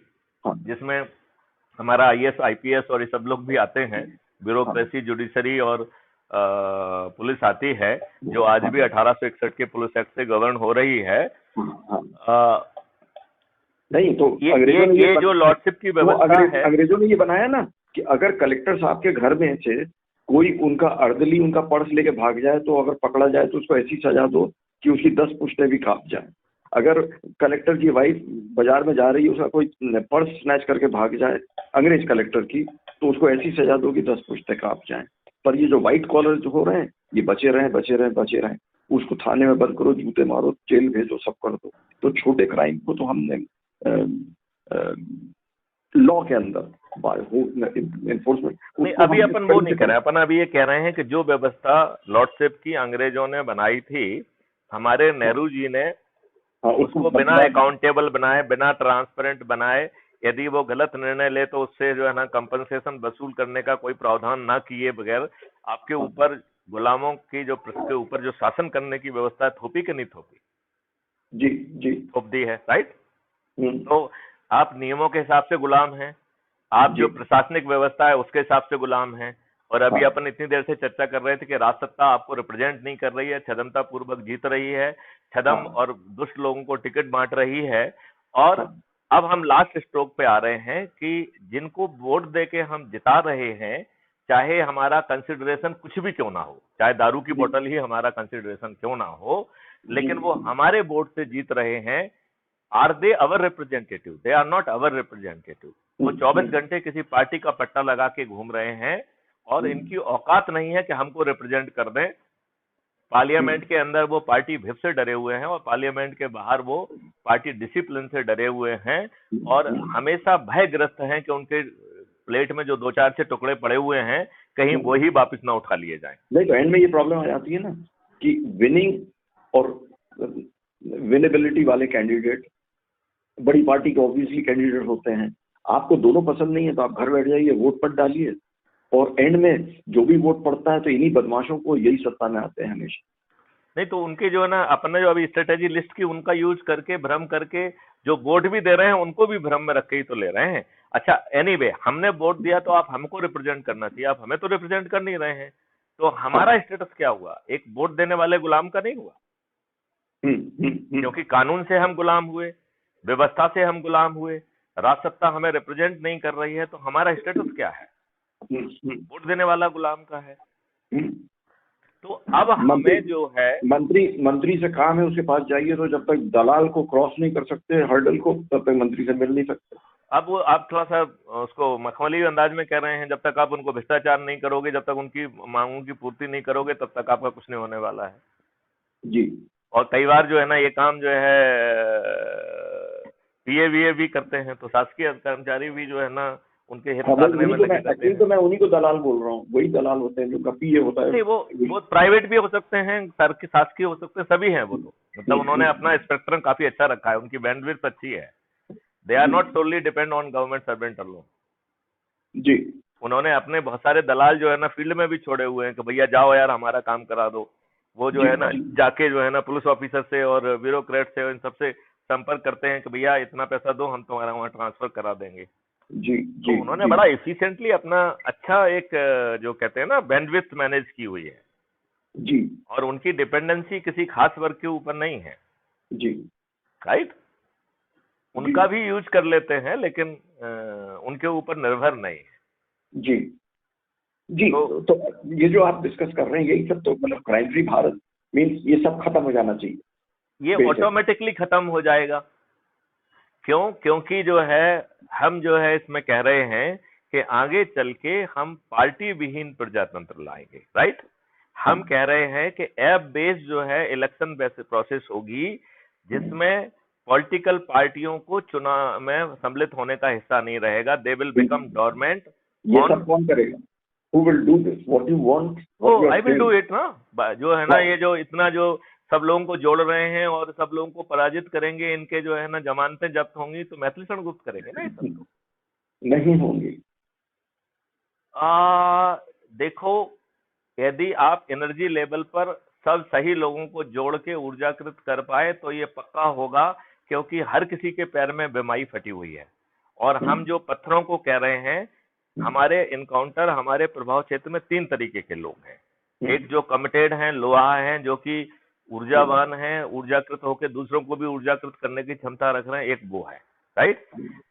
जिसमें हमारा IAS IPS और ये सब लोग भी आते हैं, ब्यूरोक्रेसी, जुडिशरी और पुलिस आती है, जो आज भी 1861 के पुलिस एक्ट से गवर्न हो रही है। नहीं तो ये जो लॉर्डशिप की व्यवस्था है, अंग्रेजों ने ये बनाया ना कि अगर कलेक्टर साहब के घर में से कोई उनका अर्दली उनका पर्स लेके भाग जाए, तो अगर पकड़ा जाए तो उसको ऐसी सजा दो कि उसकी 10 पुश्तें भी कांप जाए। अगर कलेक्टर की वाइफ बाजार में जा रही है, उसका कोई पर्स स्नैच करके भाग जाए अंग्रेज कलेक्टर की, तो उसको ऐसी सजा दो कि 10 पुश्तें कांप जाए। पर ये जो व्हाइट कॉलर जो हो रहे हैं, ये बचे रहें, उसको थाने में बंद करो, जूते मारो, जेल भेजो, सब कर दो। तो छोटे क्राइम को तो हमने लॉ के अंदर एनफोर्समेंट नहीं, अभी अपन वो नहीं कर रहे। अपन अभी ये कह रहे हैं कि जो व्यवस्था लॉर्डशिप की अंग्रेजों ने बनाई थी, हमारे नेहरू जी ने उसको बिना अकाउंटेबल बनाए, बिना ट्रांसपेरेंट बनाए, यदि वो गलत निर्णय ले तो उससे जो है ना कंपनसेशन वसूल करने का कोई प्रावधान ना किए बगैर आपके ऊपर गुलामों की जो के ऊपर जो शासन करने की व्यवस्था है, थोपी कि नहीं थोपी? जी जी, थोप दी है, राइट। तो आप नियमों के हिसाब से गुलाम हैं, आप जो प्रशासनिक व्यवस्था है उसके हिसाब से गुलाम हैं। और अभी अपन इतनी देर से चर्चा कर रहे थे कि राजसत्ता आपको रिप्रेजेंट नहीं कर रही है, छदमता पूर्वक जीत रही है, छदम और दुष्ट लोगों को टिकट बांट रही है। और अब हम लास्ट स्ट्रोक पे आ रहे हैं कि जिनको वोट देके हम जिता रहे हैं, चाहे हमारा कंसिडरेशन कुछ भी क्यों ना हो, चाहे दारू की बोतल ही हमारा कंसिडरेशन क्यों ना हो, लेकिन वो हमारे वोट से जीत रहे हैं। Are they our representative? They are not our representative. वो 24 घंटे किसी पार्टी का पट्टा लगा के घूम रहे हैं और इनकी औकात नहीं है कि हमको रिप्रेजेंट कर दें। पार्लियामेंट के अंदर वो पार्टी भिप से डरे हुए हैं और पार्लियामेंट के बाहर वो पार्टी डिसिप्लिन से डरे हुए हैं और हमेशा भयग्रस्त हैं कि उनके प्लेट में जो 2-4 से टुकड़े पड़े हुए हैं कहीं वो ही वापिस ना उठा लिए जाएं। नहीं तो एंड में ये प्रॉब्लम आ जाती है ना कि विनिंग और विनेबिलिटी वाले कैंडिडेट बड़ी पार्टी के ऑब्वियसली कैंडिडेट होते हैं। आपको दोनों पसंद नहीं है तो आप घर बैठ जाइए, वोट पट डालिए, और एंड में जो भी वोट पड़ता है तो इन्हीं बदमाशों को यही सत्ता में आते हैं हमेशा। नहीं तो उनके जो है ना, अपने जो अभी स्ट्रेटेजी लिस्ट की उनका यूज करके भ्रम करके जो वोट भी दे रहे हैं उनको भी भ्रम में रख के ही तो ले रहे हैं। अच्छा एनीवे, हमने वोट दिया तो आप हमको रिप्रेजेंट करना चाहिए, आप हमें तो रिप्रेजेंट कर नहीं रहे हैं, तो हमारा स्टेटस क्या हुआ? एक वोट देने वाले गुलाम का नहीं हुआ? क्योंकि कानून से हम गुलाम हुए, व्यवस्था से हम गुलाम हुए, राजसत्ता हमें रिप्रेजेंट नहीं कर रही है, तो हमारा स्टेटस क्या है? वोट देने वाला गुलाम का है। तो अब हमें जो है मंत्री से काम है उसके पास जाइए, तो जब तक दलाल को क्रॉस नहीं कर सकते हर्डल को, तब तक मंत्री से मिल नहीं सकते। अब वो आप थोड़ा सा उसको मखमली अंदाज में कह रहे हैं, जब तक आप उनको भ्रष्टाचार नहीं करोगे, जब तक उनकी मांगों की पूर्ति नहीं करोगे, तब तक आपका कुछ नहीं होने वाला है जी। और कई बार जो है ना ये काम जो है पीए भी करते हैं, तो शासकीय कर्मचारी भी जो है ना उनके हित साधने में लगे रहते हैं। तो मैं उन्हीं को दलाल बोल रहा हूँ, वही दलाल होते हैं जो पीए होता है। नहीं, वो प्राइवेट भी हो सकते हैं, शासकीय हो सकते हैं, सभी हैं वो तो, मतलब उन्होंने अपना स्पेक्ट्रम काफी अच्छा रखा है, उनकी बैंडविड्थ अच्छी है। They are not solely depend on government servant alone. जी, उन्होंने अपने बहुत सारे दलाल जो है ना फील्ड में भी छोड़े हुए हैं कि भैया जाओ यार हमारा काम करा दो। वो जो है ना जाके जो है ना पुलिस ऑफिसर से और ब्यूरोक्रेट से इन सबसे संपर्क करते हैं कि भैया इतना पैसा दो, हम तुम्हारा वहां ट्रांसफर करा देंगे। जी जी, तो उन्होंने बड़ा एफिशिएंटली अपना अच्छा एक जो कहते हैं ना बैंडविड्थ मैनेज की हुई है जी, और उनकी डिपेंडेंसी किसी खास वर्ग के ऊपर नहीं है जी, राइट। उनका भी यूज कर लेते हैं लेकिन उनके ऊपर निर्भर नहीं है। जी जी, तो ये जो आप डिस्कस कर रहे हैं यही सब तो मतलब क्राइम फ्री भारत मीन्स ये सब खत्म हो जाना चाहिए, ये ऑटोमेटिकली खत्म हो जाएगा। क्यों? क्योंकि जो है हम जो है इसमें कह रहे हैं कि आगे चल के हम पार्टी विहीन प्रजातंत्र लाएंगे, राइट। हम कह रहे हैं कि ऐप बेस्ड जो है इलेक्शन बेस्ड प्रोसेस होगी, जिसमें पॉलिटिकल पार्टियों को चुनाव में सम्मिलित होने का हिस्सा नहीं रहेगा। They will become dormant. ये सब कौन करेगा? Who will do this? What you want? I will do it ना, जो है ना ये जो इतना जो सब लोगों को जोड़ रहे हैं और सब लोगों को पराजित करेंगे, इनके जो है ना जमानतें जब्त होंगी, तो मैथिली शरण गुप्त करेंगे ना ये सब लोग? नहीं होंगे। देखो, यदि आप एनर्जी लेवल पर सब सही लोगों को जोड़ के ऊर्जाकृत कर पाए तो ये पक्का होगा, क्योंकि हर किसी के पैर में बेमाई फटी हुई है। और हम जो पत्थरों को कह रहे हैं, हमारे इनकाउंटर हमारे प्रभाव क्षेत्र में 3 तरीके के लोग हैं। एक जो कमिटेड हैं, लोहा हैं, जो कि ऊर्जावान हैं, ऊर्जाकृत होकर दूसरों को भी ऊर्जाकृत करने की क्षमता रख रहे हैं, एक वो है, राइट।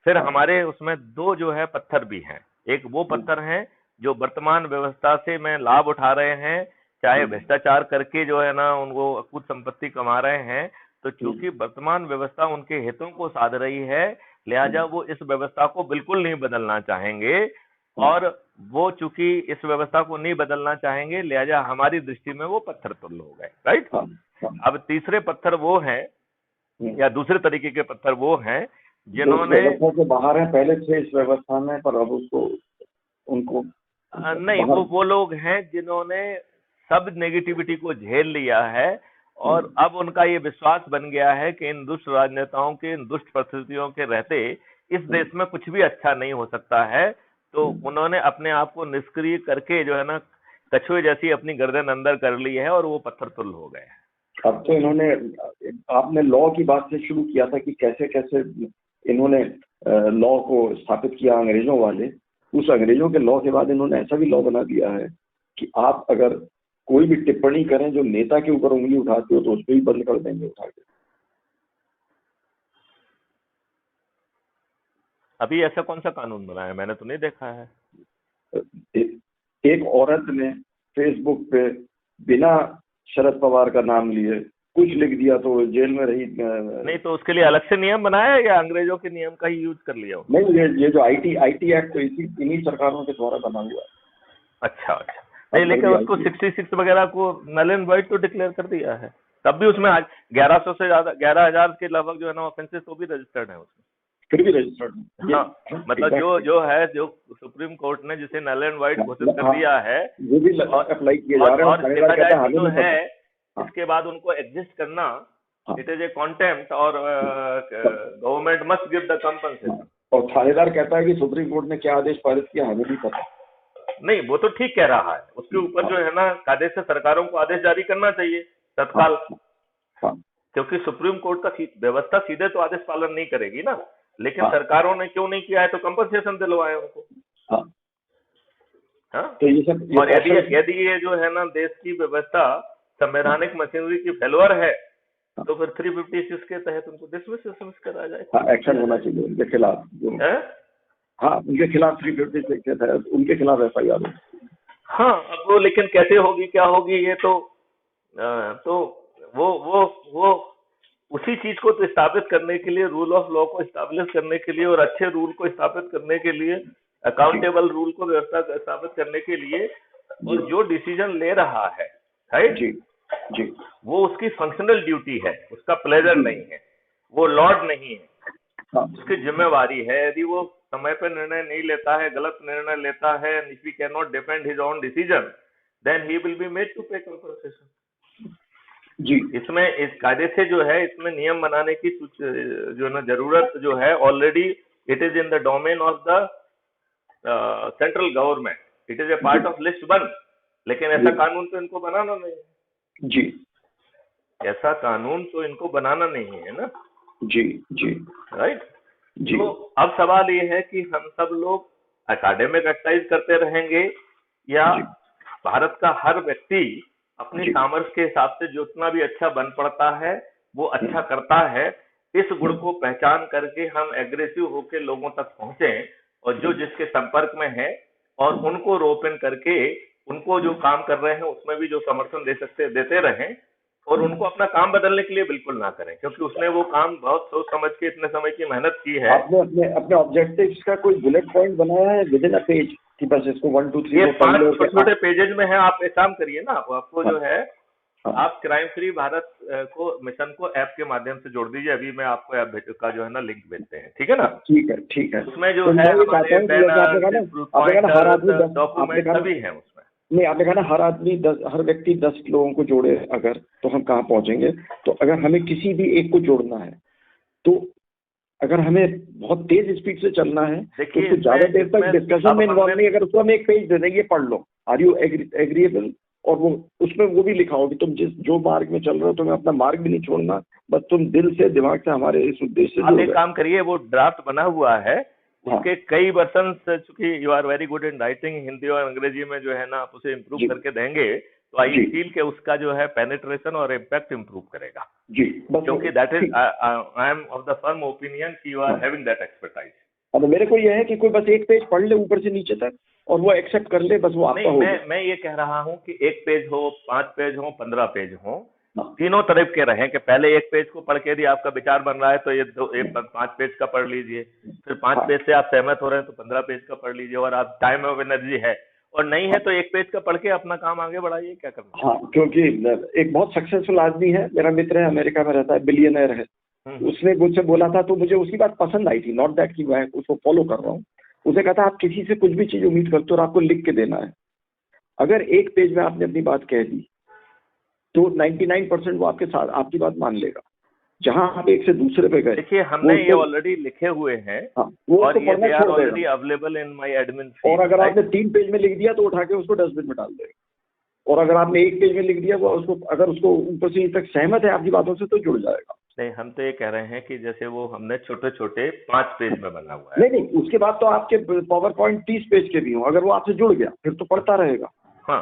फिर हमारे उसमें 2 जो है पत्थर भी हैं। एक वो पत्थर हैं जो वर्तमान व्यवस्था से में लाभ उठा रहे हैं, चाहे भ्रष्टाचार करके जो है ना उनको कुछ संपत्ति कमा रहे हैं, तो चूंकि वर्तमान व्यवस्था उनके हितों को साध रही है, लिहाजा वो इस व्यवस्था को बिल्कुल नहीं बदलना चाहेंगे। और वो चूंकि इस व्यवस्था को नहीं बदलना चाहेंगे, लिहाजा हमारी दृष्टि में वो पत्थर तुल्य हो गए, राइट। अब तीसरे पत्थर वो हैं, या दूसरे तरीके के पत्थर वो हैं जिन्होंने से बाहर है, पहले से इस व्यवस्था में, पर अब उसको उनको नहीं, वो लोग हैं जिन्होंने सब नेगेटिविटी को झेल लिया है और अब उनका ये विश्वास बन गया है कि इन दुष्ट राजनेताओं के, इन दुष्ट परिस्थितियों के रहते इस देश में कुछ भी अच्छा नहीं हो सकता है। तो उन्होंने अपने आप को निष्क्रिय करके जो है ना कछुए जैसी अपनी गर्दन अंदर कर ली है और वो पत्थर तुल हो गए। अब तो इन्होंने, आपने लॉ की बात से शुरू किया था कि कैसे कैसे इन्होंने लॉ को स्थापित किया अंग्रेजों वाले। उस अंग्रेजों के लॉ के बाद इन्होंने ऐसा भी लॉ बना दिया है कि आप अगर कोई भी टिप्पणी करें जो नेता के ऊपर उंगली उठाते हो तो उस पर भी बंद कर देंगे उठा के। अभी ऐसा कौन सा कानून बना है? मैंने तो नहीं देखा है। एक औरत ने फेसबुक पे बिना शरद पवार का नाम लिए कुछ लिख दिया तो जेल में रही। नहीं तो उसके लिए अलग से नियम बनाया है या अंग्रेजों के नियम का ही यूज कर लिया? नहीं, ये जो आईटी एक्ट तो इन्हीं सरकारों के द्वारा बना हुआ है। अच्छा अच्छा। नहीं लेकिन उसको 66 वगैरह को नल एंड वाइड तो डिक्लेयर कर दिया है, तब भी उसमें 1100 से ज्यादा 11,000 के लगभग जो है ना ऑफेंसेस तो भी रजिस्टर्ड है उसमें, फिर भी रजिस्टर्ड। हाँ मतलब जो सुप्रीम कोर्ट ने जिसे नल एंड वाइड घोषित कर दिया है वो भी अप्लाई किया जा रहा है। और देखा जाए जो है इसके बाद उनको एग्जिस्ट करना, इट इज ए कॉन्टेम्प्ट और government must give the compensation. और थानेदार कहता है कि सुप्रीम कोर्ट ने क्या आदेश पारित किया हमें नहीं पता। नहीं वो तो ठीक कह रहा है, उसके ऊपर जो है ना आदेश से सरकारों को आदेश जारी करना चाहिए तत्काल, क्योंकि सुप्रीम कोर्ट का व्यवस्था सीधे तो आदेश पालन नहीं करेगी ना, लेकिन सरकारों ने क्यों नहीं किया है तो कंपनसेशन दिलवाए उनको। तो ये सब और यदि ये जो है ना देश की व्यवस्था संवैधानिक मशीनरी की फेल्योर है तो फिर 356 के तहत उनको डिसमिस करा जाए। एक्शन होना चाहिए उनके खिलाफ। हाँ उनके खिलाफ 356 के तहत उनके खिलाफ FIR हो। हाँ अब वो लेकिन कैसे होगी क्या होगी ये तो वो उसी चीज को तो स्थापित करने के लिए, रूल ऑफ लॉ को स्टैब्लिश करने के लिए और अच्छे रूल को स्थापित करने के लिए, अकाउंटेबल रूल को व्यवस्था स्थापित करने के लिए और जो डिसीजन ले रहा है राइट जी वो उसकी फंक्शनल ड्यूटी है, उसका प्लेजर नहीं है, वो लॉर्ड नहीं है, उसकी जिम्मेवारी है। यदि वो समय पर निर्णय नहीं लेता है, गलत निर्णय लेता है, if he can not defend his own decision then he will be made to pay compensation. जी इसमें इस कायदे से जो है इसमें नियम बनाने की जो ना जरूरत जो है already it is in the domain of the central government, it is a part of list 1, लेकिन ऐसा कानून तो इनको बनाना नहीं है। जी ऐसा कानून तो इनको बनाना नहीं है ना। जी राइट जी। तो अब सवाल ये है कि हम सब लोग एकेडमिक एक्सरसाइज करते रहेंगे या भारत का हर व्यक्ति अपनी सामर्थ्य के हिसाब से जितना भी अच्छा बन पड़ता है वो अच्छा करता है, इस गुण को पहचान करके हम एग्रेसिव होकर लोगों तक पहुंचे और जो जिसके संपर्क में है और उनको रोपन करके उनको जो काम कर रहे हैं उसमें भी जो समर्थन देते रहें और उनको अपना काम बदलने के लिए बिल्कुल ना करें, क्योंकि उसने वो काम बहुत सोच समझ के इतने समय की मेहनत की है। आपने अपने ऑब्जेक्टिव्स का कोई बुलेट पॉइंट बनाया है विद इन अ पेज कि बस इसको 1 2 3 ये 5 छोटे पेजेज में है। आप एक काम करिए ना, आपको जो है आप क्राइम फ्री भारत को मिशन को ऐप के माध्यम से जोड़ दीजिए। अभी मैं आपको ऐप का जो है ना लिंक भेजते हैं, ठीक है ना? ठीक है। उसमें जो है डॉक्यूमेंट सभी है उसमें। नहीं आपने कहा ना हर व्यक्ति 10 लोगों को जोड़े अगर, तो हम कहाँ पहुंचेंगे। तो अगर हमें किसी भी एक को जोड़ना है तो अगर हमें बहुत तेज स्पीड से चलना है तो उसको ज्यादा देर तक डिस्कशन में इन्वॉल्व नहीं, अगर उसको हम एक पेज दे देंगे पढ़ लो, आर यू एग्रीएबल, और वो उसमें वो भी लिखा हो कि तुम जो मार्ग में चल रहे हो तुम्हें अपना मार्ग भी नहीं छोड़ना, बस तुम दिल से दिमाग से हमारे इस उद्देश्य से। आप एक काम करिए, वो ड्राफ्ट बना हुआ है, उसके कई वर्जन, चूंकि you are very good in writing, Hindi और अंग्रेजी में जो है ना आप उसे इम्प्रूव करके देंगे तो आई फील के उसका जो है पेनिट्रेशन और इम्पैक्ट इम्प्रूव करेगा जी, क्योंकि that is I am of the firm opinion कि you are having that expertise. अब मेरे को यह है कि कोई बस एक पेज पढ़ ले ऊपर से नीचे तक और वो एक्सेप्ट कर ले, बस वो आपका हो। मैं ये कह रहा हूँ कि 1 पेज हो, 5 पेज हो, 15 पेज हो, तीनों तरफ के रहें कि पहले 1 पेज को पढ़ के यदि आपका विचार बन रहा है तो ये 5 पेज का पढ़ लीजिए, फिर 5 पेज से आप सहमत हो रहे हैं तो 15 पेज का पढ़ लीजिए, और आप टाइम ऑफ एनर्जी है और नहीं है तो 1 पेज का पढ़ के अपना काम आगे बढ़ाइए। क्या करना? हाँ, क्योंकि एक बहुत सक्सेसफुल आदमी है, मेरा मित्र है, अमेरिका में रहता है, बिलियनर है, उसने मुझसे बोला था तो मुझे उसकी बात पसंद आई थी, नॉट दैट कि मैं उसको फॉलो कर रहा हूँ। उसने कहा था आप किसी से कुछ भी चीज उम्मीद करते हो और आपको लिख के देना है, अगर 1 पेज में आपने अपनी बात कह दी तो 99% वो आपके साथ आपकी बात मान लेगा। जहां आप एक से दूसरे पे गए, देखिए हमने ये ऑलरेडी लिखे हुए हैं, वो और तो ये already available in my admin feed. और अगर आपने 3 पेज में लिख दिया तो उठा के उसको डस्टबिन में डाल देगा। और अगर आपने एक पेज में लिख दिया वो उसको, अगर उसको ऊपर से नीचे तक सहमत है आपकी बातों से तो जुड़ जाएगा। नहीं, हम तो ये कह रहे हैं कि जैसे वो हमने छोटे छोटे 5 पेज में बना हुआ है। नहीं नहीं, उसके बाद तो आपके पावर पॉइंट 30 पेज के भी हों, अगर वो आपसे जुड़ गया फिर तो पढ़ता रहेगा। हाँ,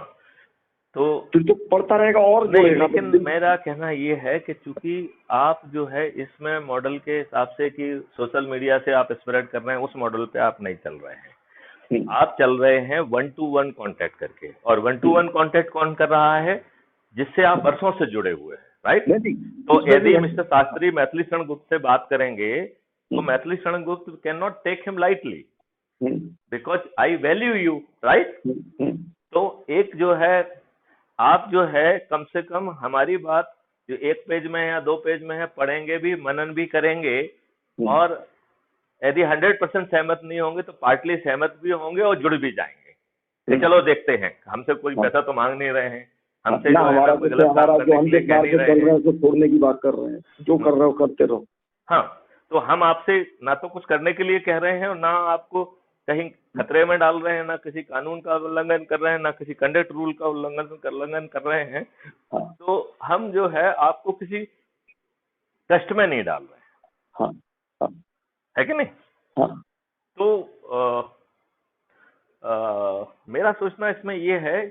तो फिर तो पढ़ता रहेगा और जुड़ेगा। लेकिन मेरा कहना ये है कि चूंकि आप जो है इसमें मॉडल के हिसाब से कि सोशल मीडिया से आप स्प्रेड कर रहे हैं, उस मॉडल पे आप नहीं चल रहे हैं। आप चल रहे हैं 1-to-1 कांटेक्ट करके, और 1-to-1 कांटेक्ट कौन कर रहा है? जिससे आप वर्षों से जुड़े हुए हैं, राइट? तो यदि मिस्टर शास्त्री मैथिली शरण गुप्त से बात करेंगे तो Maithili Sharan Gupt can not take him lightly, because I value you, right? तो एक जो है, आप जो है कम से कम हमारी बात जो 1 पेज में या 2 पेज में है पढ़ेंगे भी, मनन भी करेंगे, और यदि 100% सहमत नहीं होंगे तो पार्टली सहमत भी होंगे और जुड़ भी जाएंगे। चलो देखते हैं, हमसे कोई पैसा तो मांग नहीं रहे हैं, हमसे जो हमारा जो हम देख कर रहे हैं उसको छोड़ने की बात कर रहे हैं, जो कर रहे हो करते रहो। हाँ, तो हम आपसे ना तो कुछ करने के लिए कह रहे हैं और ना आपको कहीं खतरे में डाल रहे हैं, ना किसी कानून का उल्लंघन कर रहे हैं, ना किसी कंडक्ट रूल का उल्लंघन कर रहे हैं। तो हम जो है आपको किसी कष्ट में नहीं डाल रहे हैं, है कि नहीं? तो मेरा सोचना इसमें ये है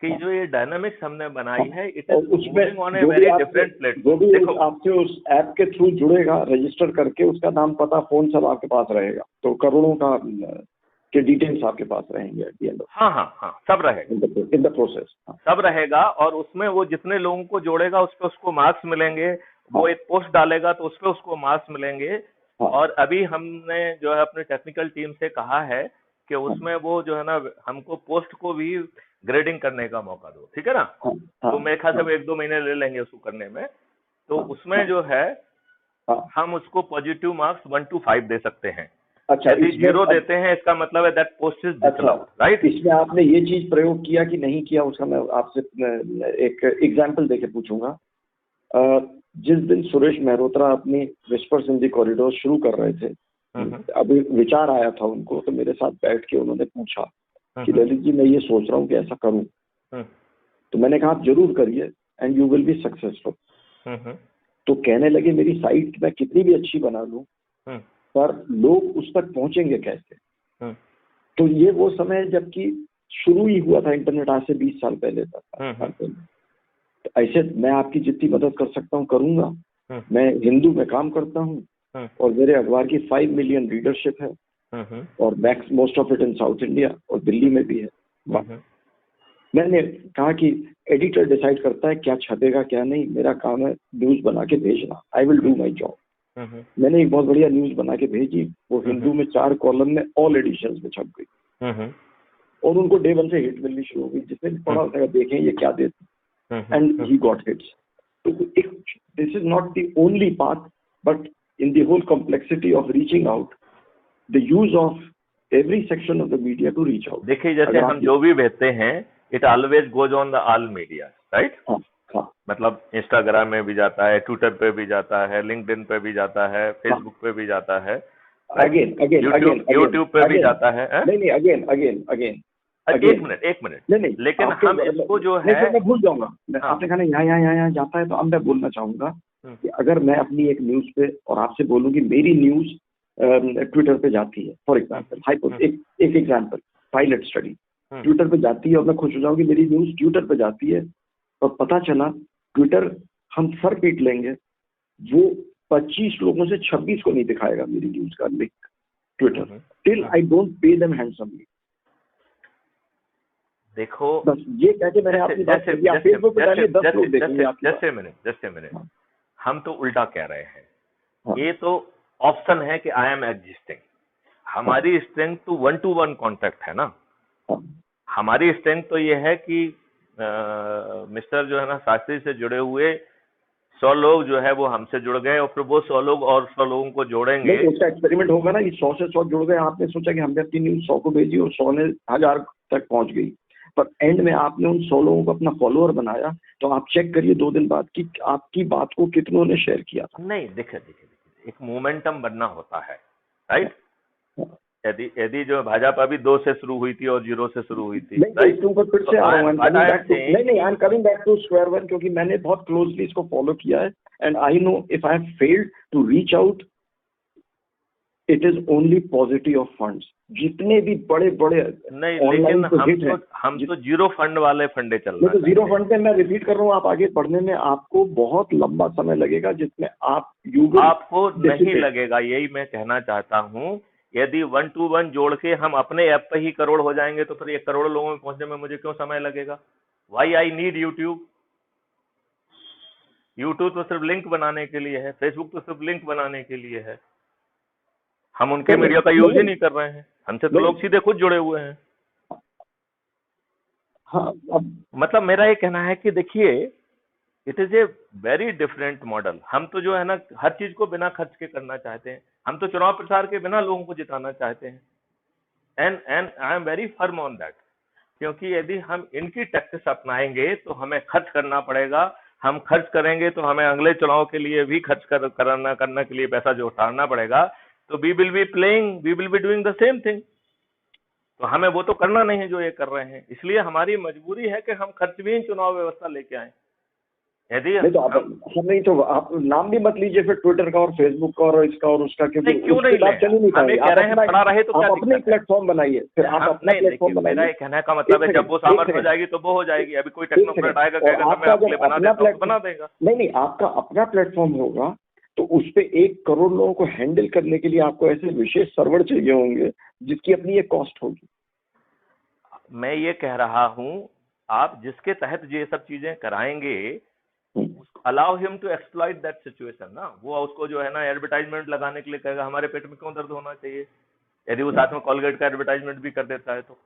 कि जो ये डायनामिक्स हमने बनाई है, it is moving on a very different platform. देखो, आपसे उस ऐप के थ्रू जुड़ेगा, रजिस्टर करके उसका नाम, पता, फोन सब आपके पास रहेगा, तो करोड़ों का के डिटेल्स आपके पास रहेंगे एट द एंड। हाँ, सब रहेगा इन द प्रोसेस, सब रहेगा। और उसमें वो जितने लोगों को जोड़ेगा उस पर उसको मार्क्स मिलेंगे। वो एक पोस्ट डालेगा तो उस पर उसको मार्क्स मिलेंगे। और अभी हमने जो है अपने टेक्निकल टीम से कहा है कि उसमें वो जो है ना हमको पोस्ट को भी ग्रेडिंग करने का मौका दो, ठीक है ना? तो मेरे ख्याल से 1-2 महीने ले लेंगे उसको करने में। तो उसमें जो है हम उसको पॉजिटिव मार्क्स 1 to 5 दे सकते हैं। अच्छा, यदि 0 देते हैं इसका मतलब है that post is disallowed, right? इसमें आपने ये चीज प्रयोग किया कि नहीं किया, उसका मैं आपसे एक एग्जांपल देके पूछूंगा। जिस दिन सुरेश मेहरोत्रा अपनी विस्पर्स इन द कॉरिडोर शुरू कर रहे थे, अभी विचार आया था उनको, तो मेरे साथ बैठ के उन्होंने पूछा कि ललित जी मैं ये सोच रहा हूँ कि ऐसा करूँ। तो मैंने कहा आप जरूर करिए and you will be successful. तो कहने लगे मेरी साइट मैं कितनी भी अच्छी बना लूं पर लोग उस तक पहुंचेंगे कैसे? तो ये वो समय जबकि शुरू ही हुआ था इंटरनेट, आज से 20 साल पहले था। तो ऐसे मैं आपकी जितनी मदद कर सकता हूँ करूंगा। मैं हिंदू में काम करता हूँ और मेरे अखबार की 5 मिलियन रीडरशिप है और most of it in south India और दिल्ली में भी है। मैंने कहा कि एडिटर डिसाइड करता है क्या छपेगा क्या नहीं, मेरा काम है न्यूज बना के भेजना। I will do my job. मैंने एक बहुत बढ़िया न्यूज बना के भेजी, वो हिंदू में 4 कॉलम में ऑल एडिशंस में छप गई और उनको डे 1 से हिट मिलनी शुरू हो गई। जिसने भी पढ़ा उसने देखें ये क्या देते, एंड ही गॉट हिट्स। तो this is not the only path but in the whole complexity of reaching out, the use of every section of the media to reach out. देखिए जैसे हम जो भी भेजते हैं it always goes on the all media, right? मतलब Instagram में भी जाता है, ट्विटर पे भी जाता है, लिंक्डइन पे भी जाता है, फेसबुक पे भी जाता है, यूट्यूब पे भी जाता है। नहीं अगेन एक मिनट नहीं, लेकिन हम इसको जो है मैं भूल जाऊंगा। आपने कहा यहाँ जाता है, तो अब मैं बोलना चाहूंगा कि अगर मैं अपनी एक न्यूज पे और आपसे बोलूँ कि मेरी न्यूज ट्विटर पे जाती है, फॉर एग्जाम्पल एक एग्जाम्पल पायलट स्टडी ट्विटर पे जाती है और मैं खुश हो जाऊंगी मेरी न्यूज ट्विटर पे जाती है, और पता चला ट्विटर हम सर पीट लेंगे, वो 25 लोगों से 26 को नहीं दिखाएगा मेरी न्यूज का link Twitter, till I don't pay them handsomely. देखो बस ये कहते मैंने आपकी बात कर दिया, फेसबुक पे डालिए 10 लोग देखेंगे आपकी। जस्ट ए मिनट, हम तो उल्टा कह रहे हैं। ये तो ऑप्शन है कि आई एम एग्जिस्टिंग। हमारी स्ट्रेंथ तो 1-to-1 कॉन्टैक्ट है ना। हमारी स्ट्रेंथ तो ये है कि मिस्टर जो है ना शास्त्री से जुड़े हुए 100 लोग जो है वो हमसे जुड़ गए और फिर वो 100 लोग और 100 लोगों को जोड़ेंगे। उसका एक्सपेरिमेंट होगा ना कि 100 से 100 जुड़ गए, आपने सोचा कि हमने अपनी न्यूज 100 को भेजी और 100 ने 1000 तक पहुंच गई, पर एंड में आपने उन 100 लोगों को अपना फॉलोअर बनाया। तो आप चेक करिए 2 दिन बाद कि आपकी बात को कितनों ने शेयर किया था। नहीं, देखिए एक मोमेंटम बनना होता है, राइट? यदि जो भाजपा भी 2 से शुरू हुई थी और 0 से शुरू हुई थी, नहीं, इसके ऊपर फिर से आ रहा हूँ, नहीं, I am coming back to square one, क्योंकि मैंने बहुत क्लोजली इसको फॉलो किया है and I know if I have failed to reach out, it is only positive of funds. जितने भी बड़े बड़े नहीं, लेकिन हम तो जीरो फंड वाले फंडे चल रहे हैं। तो जीरो फंड पे मैं रिपीट कर रहा हूँ, आप आगे बढ़ने में आपको बहुत लंबा समय लगेगा, जिसमें आपको नहीं लगेगा, यही मैं कहना चाहता हूँ। यदि 1 to 1 जोड़ के हम अपने ऐप पे ही करोड़ हो जाएंगे तो फिर 1 करोड़ लोगों में पहुंचने में मुझे क्यों समय लगेगा? Why I need YouTube? YouTube तो सिर्फ लिंक बनाने के लिए है, फेसबुक तो सिर्फ लिंक बनाने के लिए है। हम उनके मीडिया का यूज ही नहीं कर रहे हैं, हमसे तो लोग सीधे खुद जुड़े हुए हैं। हाँ, मतलब मेरा ये कहना है कि देखिए, it is a very different model. हम तो जो है ना, हर चीज को बिना खर्च के करना चाहते हैं। हम तो चुनाव प्रचार के बिना लोगों को जिताना चाहते हैं। And I am very firm on that, क्योंकि यदि हम इनकी टैक्टिक्स अपनाएंगे तो हमें खर्च करना पड़ेगा। हम खर्च करेंगे तो हमें अगले चुनाव के लिए भी खर्च करने के लिए पैसा जो उठाना पड़ेगा। तो we will be doing the same thing. तो हमें वो तो करना नहीं है जो ये कर रहे हैं, इसलिए हमारी मजबूरी है कि हम खर्चवीन चुनाव व्यवस्था लेके आए। यदि नहीं तो नहीं तो आप नाम भी मत लीजिए फिर ट्विटर का और फेसबुक का और इसका और उसका, क्योंकि क्यों नहीं कह रहे हैं पड़ा रहे तो क्या अपने प्लेटफॉर्म बनाइए, फिर आप अपना प्लेटफॉर्म बनाइए। मेरा कहने का मतलब है जब वो सामर्थ्य हो जाएगी तो वो हो जाएगी। अभी कोई टेक्नोक्रेट आएगा कहेगा मैं आपके लिए बना देता हूं, बना देगा। नहीं, आपका अपना प्लेटफॉर्म होगा तो उस पे 1 करोड़ लोगों को हैंडल करने के लिए आपको ऐसे विशेष सर्वर चाहिए होंगे जिसकी अपनी एक कॉस्ट होगी। मैं ये कह रहा हूं, आप जिसके तहत ये सब चीजें कराएंगे, allow him to exploit that situation ना। वो उसको जो है ना एडवर्टाइजमेंट लगाने के लिए कहेगा हमारे पेट में क्यों दर्द होना चाहिए। यदि वो साथ में कॉलगेट का एडवर्टाइजमेंट भी कर देता है तो,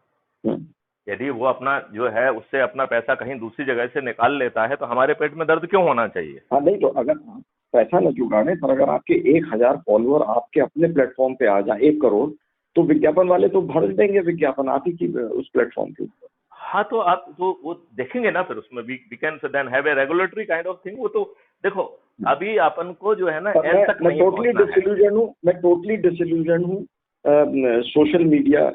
यदि वो अपना जो है उससे अपना पैसा कहीं दूसरी जगह से निकाल लेता है तो हमारे पेट में दर्द क्यों होना चाहिए। हाँ, नहीं तो अगर पैसा न जुगाड़े पर अगर आपके 1000 फॉलोअर आपके अपने प्लेटफॉर्म पे आ जाए 1 करोड़, तो विज्ञापन वाले तो भर देंगे विज्ञापन आप ही की उस प्लेटफॉर्म के ऊपर। हाँ, तो आप तो वो देखेंगे ना, फिर उसमें we can then have a regulatory kind of thing. वो तो देखो अभी अपन को जो है ना एंड तक मैं टोटली डिसइल्यूजन हूँ सोशल मीडिया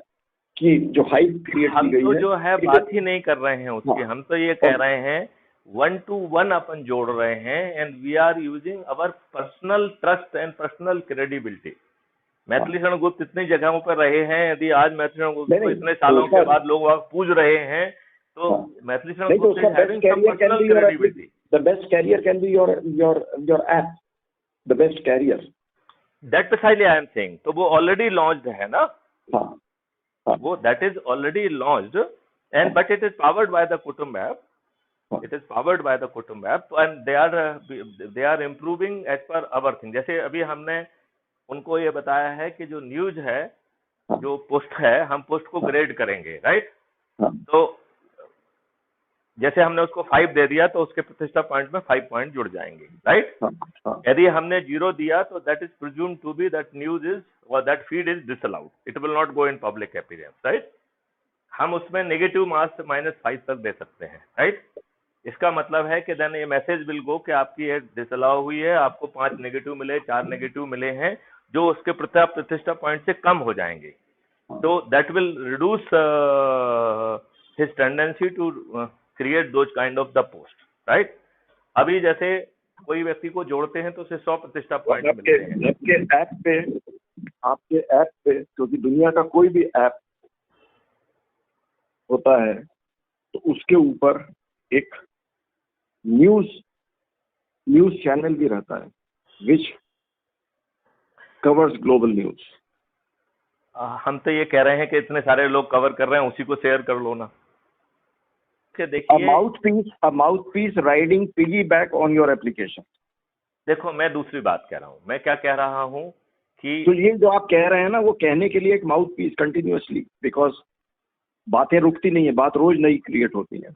की जो हाइप क्रिएट की गई है। हम तो जो है बात ही नहीं कर रहे हैं उसकी। हम तो ये कह रहे हैं 1 to 1 अपन जोड़ रहे हैं and we are using our personal trust and personal credibility. Maithili Sharan Gupt इतनी जगहों पर रहे हैं, यदि आज मैथिली शरण गुप्त को इतने सालों के बाद लोग वहाँ पूज रहे हैं तो Maithili Sharan Gupt is having some personal credibility. The best carrier can be your app, the best carrier. That precisely I am saying. तो वो already launched है ना। हाँ। वो that is already launched and but it is powered by the Kutumb app. It is powered by the Kutumb app and they are improving as per our thing. जैसे अभी हमने उनको ये बताया है कि जो न्यूज है, जो पोस्ट है, हम पोस्ट को ग्रेड करेंगे, राइट। तो जैसे हमने उसको 5 दे दिया तो उसके प्रतिष्ठा पॉइंट में 5 पॉइंट जुड़ जाएंगे, राइट। यदि हमने 0 दिया तो that is presumed to be that news is और that feed is disallowed, it will not go in public appearance, right. हम उसमें नेगेटिव मार्क्स -5 तक दे सकते हैं, राइट। इसका मतलब है कि देन ये मैसेज विल गो कि आपकी ये डिसअलाउ हुई है, आपको 5 नेगेटिव मिले, 4 नेगेटिव मिले हैं, जो उसके प्रतिष्ठा पॉइंट से कम हो जाएंगे। तो that will reduce his tendency to create those kind of the post, right. अभी जैसे कोई व्यक्ति को जोड़ते हैं तो उसे 100 प्रतिष्ठा पॉइंट मिलते हैं। आपके ऐप पे क्योंकि दुनिया का कोई भी ऐप होता है तो उसके ऊपर एक न्यूज चैनल भी रहता है विच कवर्स ग्लोबल न्यूज। हम तो ये कह रहे हैं कि इतने सारे लोग कवर कर रहे हैं, उसी को शेयर कर लो ना। देखिए, a mouthpiece riding piggyback on your application। देखो मैं दूसरी बात कह रहा हूँ। मैं क्या कह रहा हूँ कि तो ये जो आप कह रहे हैं ना, वो कहने के लिए एक माउथपीस कंटिन्यूअसली, बिकॉज बातें रुकती नहीं है, बात रोज नई क्रिएट होती है।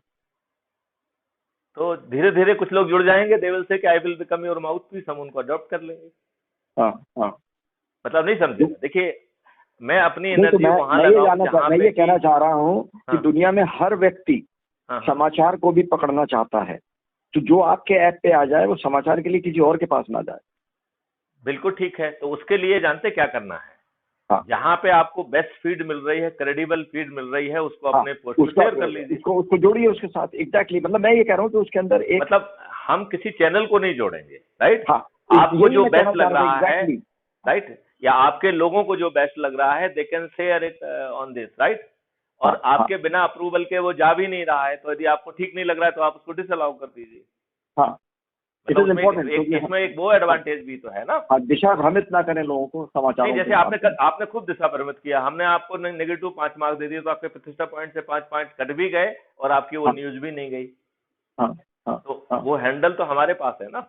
तो धीरे धीरे कुछ लोग जुड़ जाएंगे, दे विल से कि I will become your mouthpiece, हम उनको अडॉप्ट कर लेंगे। हाँ। मतलब नहीं समझे। देखिए मैं अपनी एनर्जी वहां लगाऊं। मैं ये कहना चाह रहा हूँ कि दुनिया में हर व्यक्ति समाचार को भी पकड़ना चाहता है, तो जो आपके ऐप पे आ जाए वो समाचार के लिए किसी और के पास ना जाए। बिल्कुल ठीक है। तो उसके लिए जानते क्या करना है, हाँ। जहाँ पे आपको बेस्ट फीड मिल रही है, क्रेडिबल फीड मिल रही है, उसको अपने पोस्ट पर शेयर कर लीजिए, उसको जोड़िए उसके साथ। एग्जैक्टली, मतलब मैं ये कह रहा हूँ कि उसके अंदर एक, मतलब हम किसी चैनल को नहीं जोड़ेंगे, राइट? हाँ, आपको जो बेस्ट लग रहा है, exactly. राइट, या आपके लोगों को जो बेस्ट लग रहा है, they can share it on this, right? और हाँ, आपके बिना अप्रूवल के वो जा भी नहीं रहा है, तो यदि आपको ठीक नहीं लग रहा है तो आप उसको डिसअलाउ कर दीजिए। हाँ, मतलब इसमें एक वो एडवांटेज भी तो है ना। हाँ, दिशा भ्रमित ना करें लोगों को समाचार। नहीं, जैसे आपने खुद दिशा भ्रमित किया, हमने आपको नेगेटिव 5 मार्क्स दे दिए तो आपके प्रतिष्ठा पॉइंट से 5 पॉइंट कट भी गए और आपकी वो न्यूज भी नहीं गई। तो वो हैंडल तो हमारे पास है ना।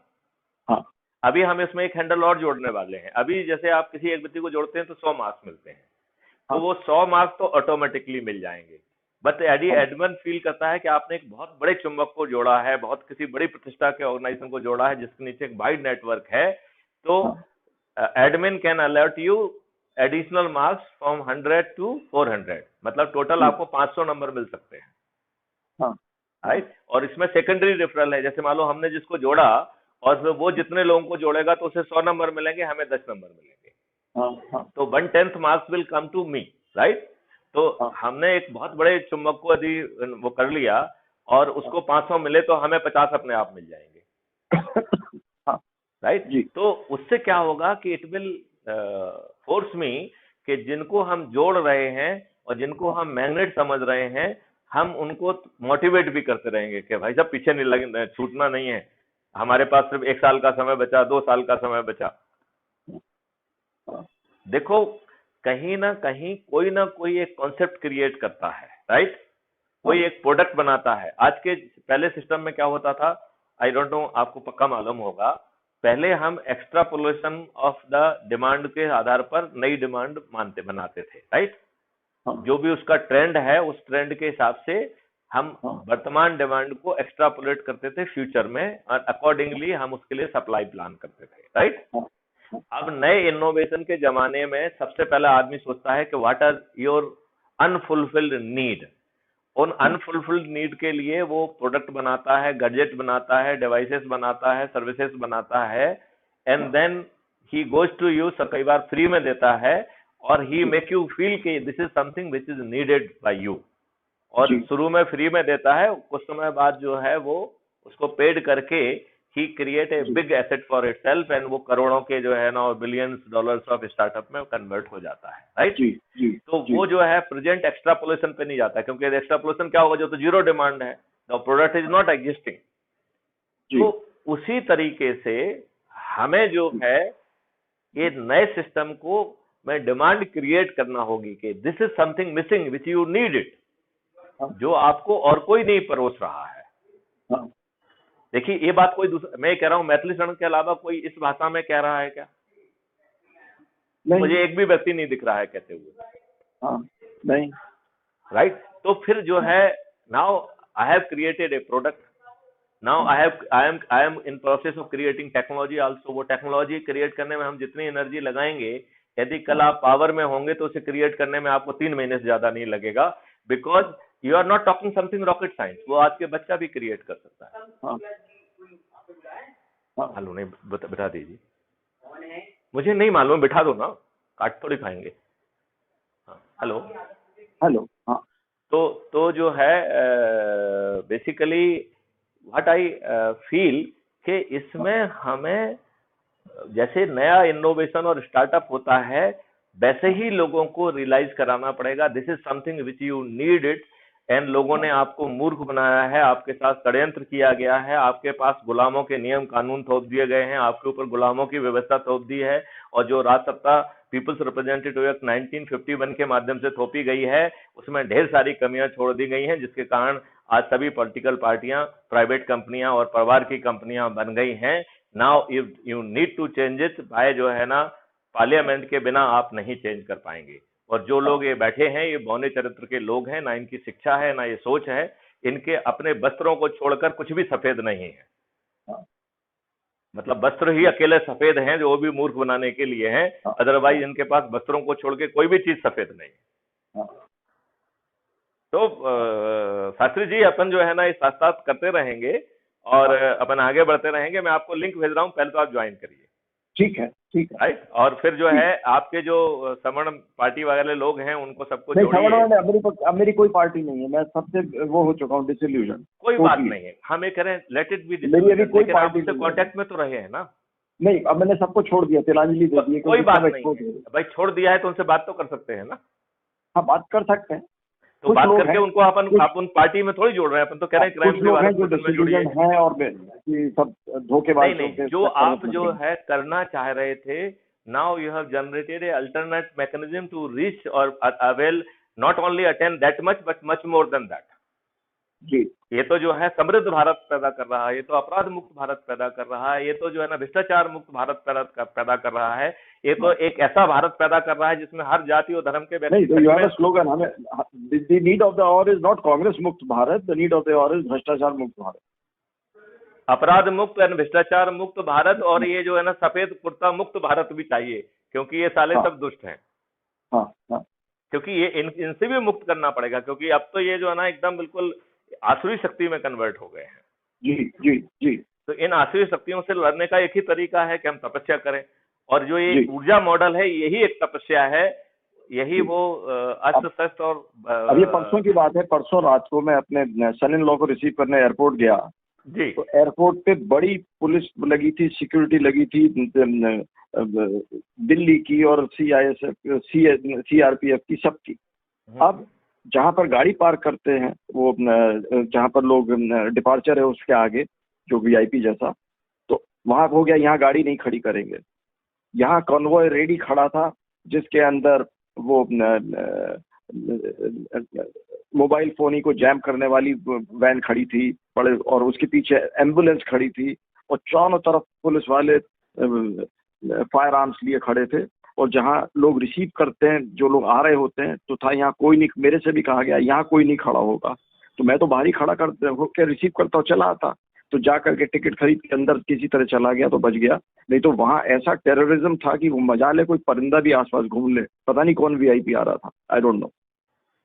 अभी हम इसमें एक हैंडल और जोड़ने वाले हैं। अभी जैसे आप किसी एक व्यक्ति को जोड़ते हैं तो 100 मार्क्स मिलते हैं, तो वो 100 मार्क्स तो ऑटोमेटिकली मिल जाएंगे। बट यदि एडमिन फील करता है कि आपने एक बहुत बड़े चुंबक को जोड़ा है, बहुत किसी बड़ी प्रतिष्ठा के ऑर्गेनाइजेशन को जोड़ा है जिसके नीचे एक वाइड नेटवर्क है, तो admin can alert you additional marks from 100 to 400, मतलब टोटल आपको 500 नंबर मिल सकते हैं, राइट? और इसमें सेकेंडरी रेफरल है, जैसे मान लो हमने जिसको जोड़ा और फिर वो जितने लोगों को जोड़ेगा तो उसे 100 नंबर मिलेंगे, हमें 10 नंबर मिलेंगे। तो 1/10 marks will come to me, right? तो हमने एक बहुत बड़े चुंबक को यदि वो कर लिया और उसको 500 मिले तो हमें 50 अपने आप मिल जाएंगे, राइट? तो उससे क्या होगा कि इट विल फोर्स मी कि जिनको हम जोड़ रहे हैं और जिनको हम मैग्नेट समझ रहे हैं, हम उनको मोटिवेट भी करते रहेंगे कि भाई साहब पीछे नहीं लगे, छूटना नहीं है, हमारे पास सिर्फ 1 साल का समय बचा, 2 साल का समय बचा। देखो, कहीं ना कहीं कोई ना कोई एक कॉन्सेप्ट क्रिएट करता है, राइट? कोई एक प्रोडक्ट बनाता है। आज के पहले सिस्टम में क्या होता था, आई डोंट नो, आपको पक्का मालूम होगा, पहले हम एक्स्ट्रापोलेशन ऑफ द डिमांड के आधार पर नई डिमांड बनाते थे, राइट? जो भी उसका ट्रेंड है उस ट्रेंड के हिसाब से हम वर्तमान डिमांड को एक्स्ट्रापोलेट करते थे फ्यूचर में, और अकॉर्डिंगली हम उसके लिए सप्लाई प्लान करते थे, राइट? अब नए इनोवेशन के जमाने में सबसे पहला आदमी सोचता है कि what are your unfulfilled need. उन अनफुलफिल्ड नीड के लिए वो प्रोडक्ट बनाता है, गैजेट बनाता है, डिवाइसेस बनाता है, सर्विसेज बनाता है, and then he goes to use, कई बार फ्री में देता है, और ही मेक यू फील कि this is something which is needed by you. और शुरू में फ्री में देता है, कुछ समय बाद जो है वो उसको पेड करके ही create a big asset for itself, and वो करोड़ों के जो है ना बिलियंस डॉलर्स ऑफ स्टार्टअप में कन्वर्ट हो जाता है, राइट? तो वो जो है प्रेजेंट एक्स्ट्रापोलेशन पे नहीं जाता, क्योंकि एक्स्ट्रापोलेशन क्या होगा, जो तो जीरो डिमांड है, the product is not existing. तो उसी तरीके से हमें जो है ये नए सिस्टम को में डिमांड क्रिएट करना होगी कि this is something missing which you need it, जो आपको और कोई नहीं परोस रहा है। देखिए, ये बात कोई दूसरा, मैं कह रहा हूं मैथिली शरण के अलावा कोई इस भाषा में कह रहा है क्या? मुझे एक भी व्यक्ति नहीं दिख रहा है कहते हुए। नहीं, राइट? तो फिर जो है, now I have created a product, now I am in process of creating technology also. वो टेक्नोलॉजी क्रिएट करने में हम जितनी एनर्जी लगाएंगे, यदि कल आप पावर में होंगे तो उसे क्रिएट करने में आपको 3 महीने से ज्यादा नहीं लगेगा, because you are not talking something rocket science. वो आज के बच्चा भी क्रिएट कर सकता है। हेलो, नहीं बिठा दीजिए, मुझे नहीं मालूम, बिठा दो ना, काट थोड़ी खाएंगे। Hello hello. तो जो है बेसिकली व्हाट आई फील कि इसमें हमें जैसे नया इनोवेशन और स्टार्टअप होता है, वैसे ही लोगों को रियलाइज कराना पड़ेगा this is something which you need it. And लोगों ने आपको मूर्ख बनाया है, आपके साथ षड्यंत्र किया गया है, आपके पास गुलामों के नियम कानून थोप दिए गए हैं, आपके ऊपर गुलामों की व्यवस्था थोप दी है, और जो राजसत्ता पीपल्स रिप्रेजेंटेटिव एक्ट 1951 के माध्यम से थोपी गई है, उसमें ढेर सारी कमियां छोड़ दी गई हैं, जिसके कारण आज सभी पॉलिटिकल पार्टियां प्राइवेट कंपनियां और परिवार की कंपनियां बन गई हैं। Now you need to change it by, जो है ना, पार्लियामेंट के बिना आप नहीं चेंज कर पाएंगे। और जो लोग ये बैठे हैं, ये बौने चरित्र के लोग हैं, ना इनकी शिक्षा है ना ये सोच है, इनके अपने वस्त्रों को छोड़कर कुछ भी सफेद नहीं है। मतलब वस्त्र ही अकेले सफेद हैं जो वो भी मूर्ख बनाने के लिए हैं, अदरवाइज इनके पास वस्त्रों को छोड़ के कोई भी चीज सफेद नहीं है। तो शास्त्री जी, अपन जो है ना इस साथ साथ करते रहेंगे और अपन आगे बढ़ते रहेंगे। मैं आपको लिंक भेज रहा हूँ, पहले तो आप ज्वाइन करिए। ठीक है, ठीक है, राइट। और फिर जो है आपके जो सवर्ण पार्टी वगैरह लोग हैं उनको सबको नहीं, जोड़िए। अब मेरी कोई पार्टी नहीं है, मैं सबसे वो हो चुका हूँ, डिसइल्यूजन। कोई बात नहीं है, हम ये करें, लेट इट बी मेरी अभी कोई लेकिन आप पार्टी उससे कांटेक्ट में तो रहे हैं ना। नहीं, अब मैंने सबको छोड़ दिया, तिलांजलि दे दी है, कोई बात नहीं क्योंकि है भाई, छोड़ दिया है तो उनसे बात तो कर सकते हैं ना। हाँ, बात कर सकते हैं। तो कुछ बात लोग करके हैं, उनको अपन पार्टी में थोड़ी जोड़ रहे हैं, अपन तो कह रहे हैं क्राइम कुछ लोग हैं जो डिसइल्यूजन हैं और कि सब धोखेबाज नहीं नहीं, जो आप जो है करना चाह रहे थे, now you have generated a alternate mechanism to reach और avail not only attend that much but much more than that. जी, ये तो जो है समृद्ध भारत पैदा कर रहा है, ये तो अपराध मुक्त भारत पैदा कर रहा है, ये तो जो है ना भ्रष्टाचार मुक्त भारत पैदा कर रहा है, ये तो एक ऐसा भारत पैदा कर रहा है जिसमें हर जाति और धर्म के व्यक्ति स्लोगन हमें, the need of the hour is not Congress मुक्त Bharat, the need of the hour is भ्रष्टाचार मुक्त भारत, अपराध मुक्त और भ्रष्टाचार मुक्त भारत, और ये जो है ना सफेद कुर्ता मुक्त भारत भी चाहिए, क्योंकि ये साले सब दुष्ट हैं। हाँ, हाँ, क्योंकि ये इनसे भी मुक्त करना पड़ेगा, क्योंकि अब तो ये जो है ना एकदम बिल्कुल आसुरी शक्ति में कन्वर्ट हो गए हैं। जी जी जी। तो इन आसुरी शक्तियों से लड़ने का एक ही तरीका है कि हम तपस्या करें, और जो ये ऊर्जा मॉडल है यही एक तपस्या है, यही वो अस्त्र शस्त्र। और अब ये परसों की बात है, परसों रात को मैं अपने सन इन लॉ को रिसीव करने एयरपोर्ट गया जी। तो एयरपोर्ट पे बड़ी पुलिस लगी थी, सिक्योरिटी लगी थी, दिल्ली की और CISF CRPF की, सबकी। अब जहां पर गाड़ी पार्क करते हैं, वो जहां पर लोग डिपार्चर है उसके आगे जो VIP जैसा, तो वहां हो गया यहाँ गाड़ी नहीं खड़ी करेंगे। यहाँ कॉन्वॉय रेडी खड़ा था जिसके अंदर वो मोबाइल फोन ही को जैम करने वाली वैन खड़ी थी बड़े, और उसके पीछे एम्बुलेंस खड़ी थी, और चारों तरफ पुलिस वाले फायर आर्म्स लिए खड़े थे। और जहाँ लोग रिसीव करते हैं, जो लोग आ रहे होते हैं, तो था यहाँ कोई नहीं, मेरे से भी कहा गया यहाँ कोई नहीं खड़ा होगा, तो मैं तो बाहर ही खड़ा होकर रिसीव करता हूँ, चला आता, तो जा करके टिकट खरीद के अंदर किसी तरह चला गया तो बच गया, नहीं तो वहाँ ऐसा टेररिज्म था कि वो मजाले कोई परिंदा भी आसपास घूम ले, पता नहीं कौन VIP आ रहा था, आई डोंट नो।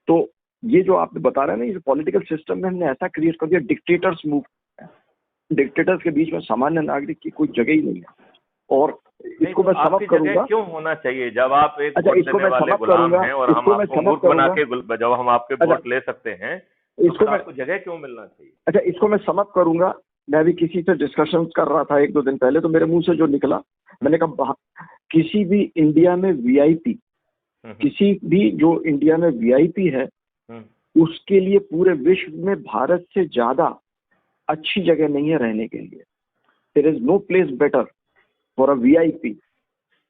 तो ये जो आप बता रहे हैं ना, ये पॉलिटिकल सिस्टम में हमने ऐसा क्रिएट कर दिया, डिक्टेटर्स मूव, डिक्टेटर्स के बीच में सामान्य नागरिक की कोई जगह ही नहीं है। और इसको मैं समझ करूंगा क्यों होना चाहिए, जब आप एक अच्छा, इसको मैं समझ करूंगा, और हम आपको मूर्ख बना के जब हम आपके वोट ले सकते हैं, इसको आपको जगह क्यों मिलना चाहिए? अच्छा, इसको मैं समझ करूंगा। मैं भी किसी से डिस्कशन कर रहा था 1-2 दिन पहले, तो मेरे मुंह से जो निकला, मैंने कहा किसी भी इंडिया में VIP, किसी भी जो इंडिया में VIP है, उसके लिए पूरे विश्व में भारत से ज्यादा अच्छी जगह नहीं है रहने के लिए। There is no place better for a VIP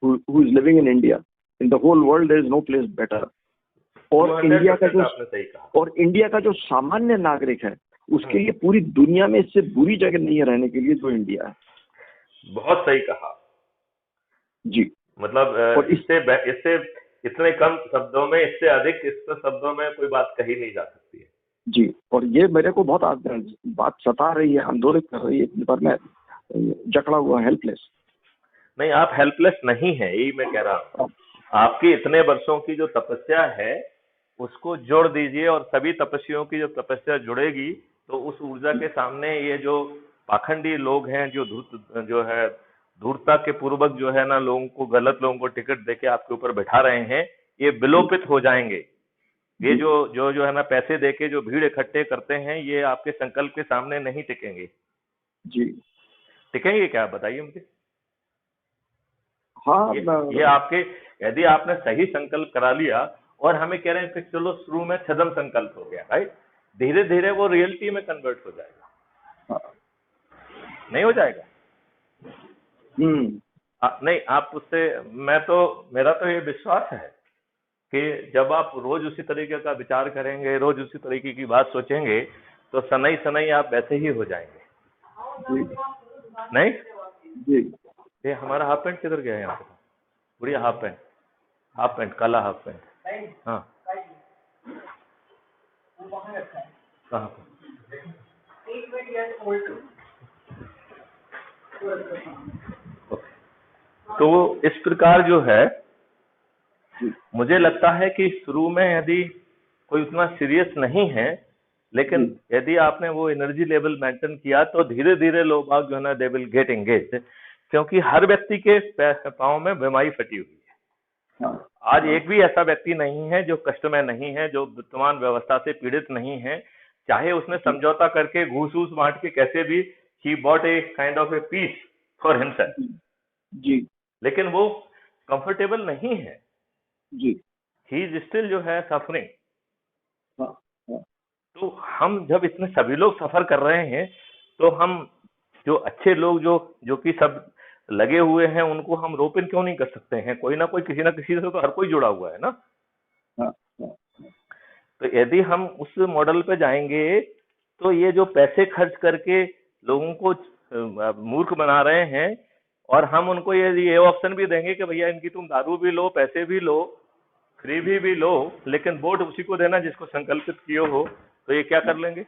who is living in India. In the whole world there is no place better. और इंडिया का जो सामान्य नागरिक है, उसके लिए पूरी दुनिया में इससे बुरी जगह नहीं है रहने के लिए जो इंडिया है। बहुत सही कहा जी। मतलब और इससे इतने कम शब्दों में, इससे अधिक इस शब्दों में कोई बात कही नहीं जा सकती है। जी, और ये मेरे को बहुत बात सता रही है, आंदोलित कर रही है, पर मैं जकड़ा हुआ, हेल्पलेस। नहीं, आप हेल्पलेस नहीं है, यही मैं कह रहा हूँ। आपकी इतने वर्षों की जो तपस्या है उसको जोड़ दीजिए, और सभी तपस्वियों की जो तपस्या जुड़ेगी तो उस ऊर्जा के सामने ये जो पाखंडी लोग हैं, जो है धूर्तता के पूर्वक जो है ना लोगों को, गलत लोगों को टिकट देके आपके ऊपर बैठा रहे हैं, ये विलोपित हो जाएंगे। ये जो है ना पैसे देके जो भीड़ इकट्ठे करते हैं, ये आपके संकल्प के सामने नहीं टिकेंगे। जी, टिकेंगे क्या, बताइए मुझे। हाँ, ये आपके, यदि आपने सही संकल्प करा लिया, और हमें कह रहे हैं कि चलो शुरू में छद्म संकल्प हो गया, राइट, धीरे धीरे वो रियलिटी में कन्वर्ट हो जाएगा। हाँ। नहीं हो जाएगा? नहीं, आप उससे, मेरा तो ये विश्वास है कि जब आप रोज उसी तरीके का विचार करेंगे, रोज उसी तरीके की बात सोचेंगे, तो सनई सनई आप वैसे ही हो जाएंगे। जी। नहीं जी। ये हमारा हाफ पैंट किधर गया है? यहाँ पे बढ़िया हाफ पैंट, काला हाफ पैंट। हाँ, कहाँ पे? तो इस प्रकार जो है, मुझे लगता है कि शुरू में यदि कोई उतना सीरियस नहीं है, लेकिन यदि आपने वो एनर्जी लेवल मेंटेन किया, तो धीरे धीरे लोग जो है ना दे विल गेट एंगेज्ड। क्योंकि हर व्यक्ति के पाँव में बीमारी फटी हुई है। आज एक भी ऐसा व्यक्ति नहीं है जो कष्ट में नहीं है, जो वित्तमान व्यवस्था से पीड़ित नहीं है, चाहे उसने समझौता करके घूस वूस बांट के कैसे भी ही bought a kind of a piece for himself जी, लेकिन वो कंफर्टेबल नहीं है जी, ही इज स्टिल जो है सफरिंग। हाँ, हाँ, तो हम जब इतने सभी लोग सफर कर रहे हैं तो हम जो अच्छे लोग जो कि सब लगे हुए हैं उनको हम रोपिन क्यों नहीं कर सकते हैं? कोई ना कोई किसी ना किसी से तो हर कोई जुड़ा हुआ है ना। हाँ, हाँ, तो यदि हम उस मॉडल पे जाएंगे तो ये जो पैसे खर्च करके लोगों को मूर्ख बना रहे हैं और हम उनको ये ऑप्शन भी देंगे कि भैया इनकी तुम दारू भी लो, पैसे भी लो, फ्री भी लो, लेकिन वोट उसी को देना जिसको संकल्पित किए हो, तो ये क्या कर लेंगे?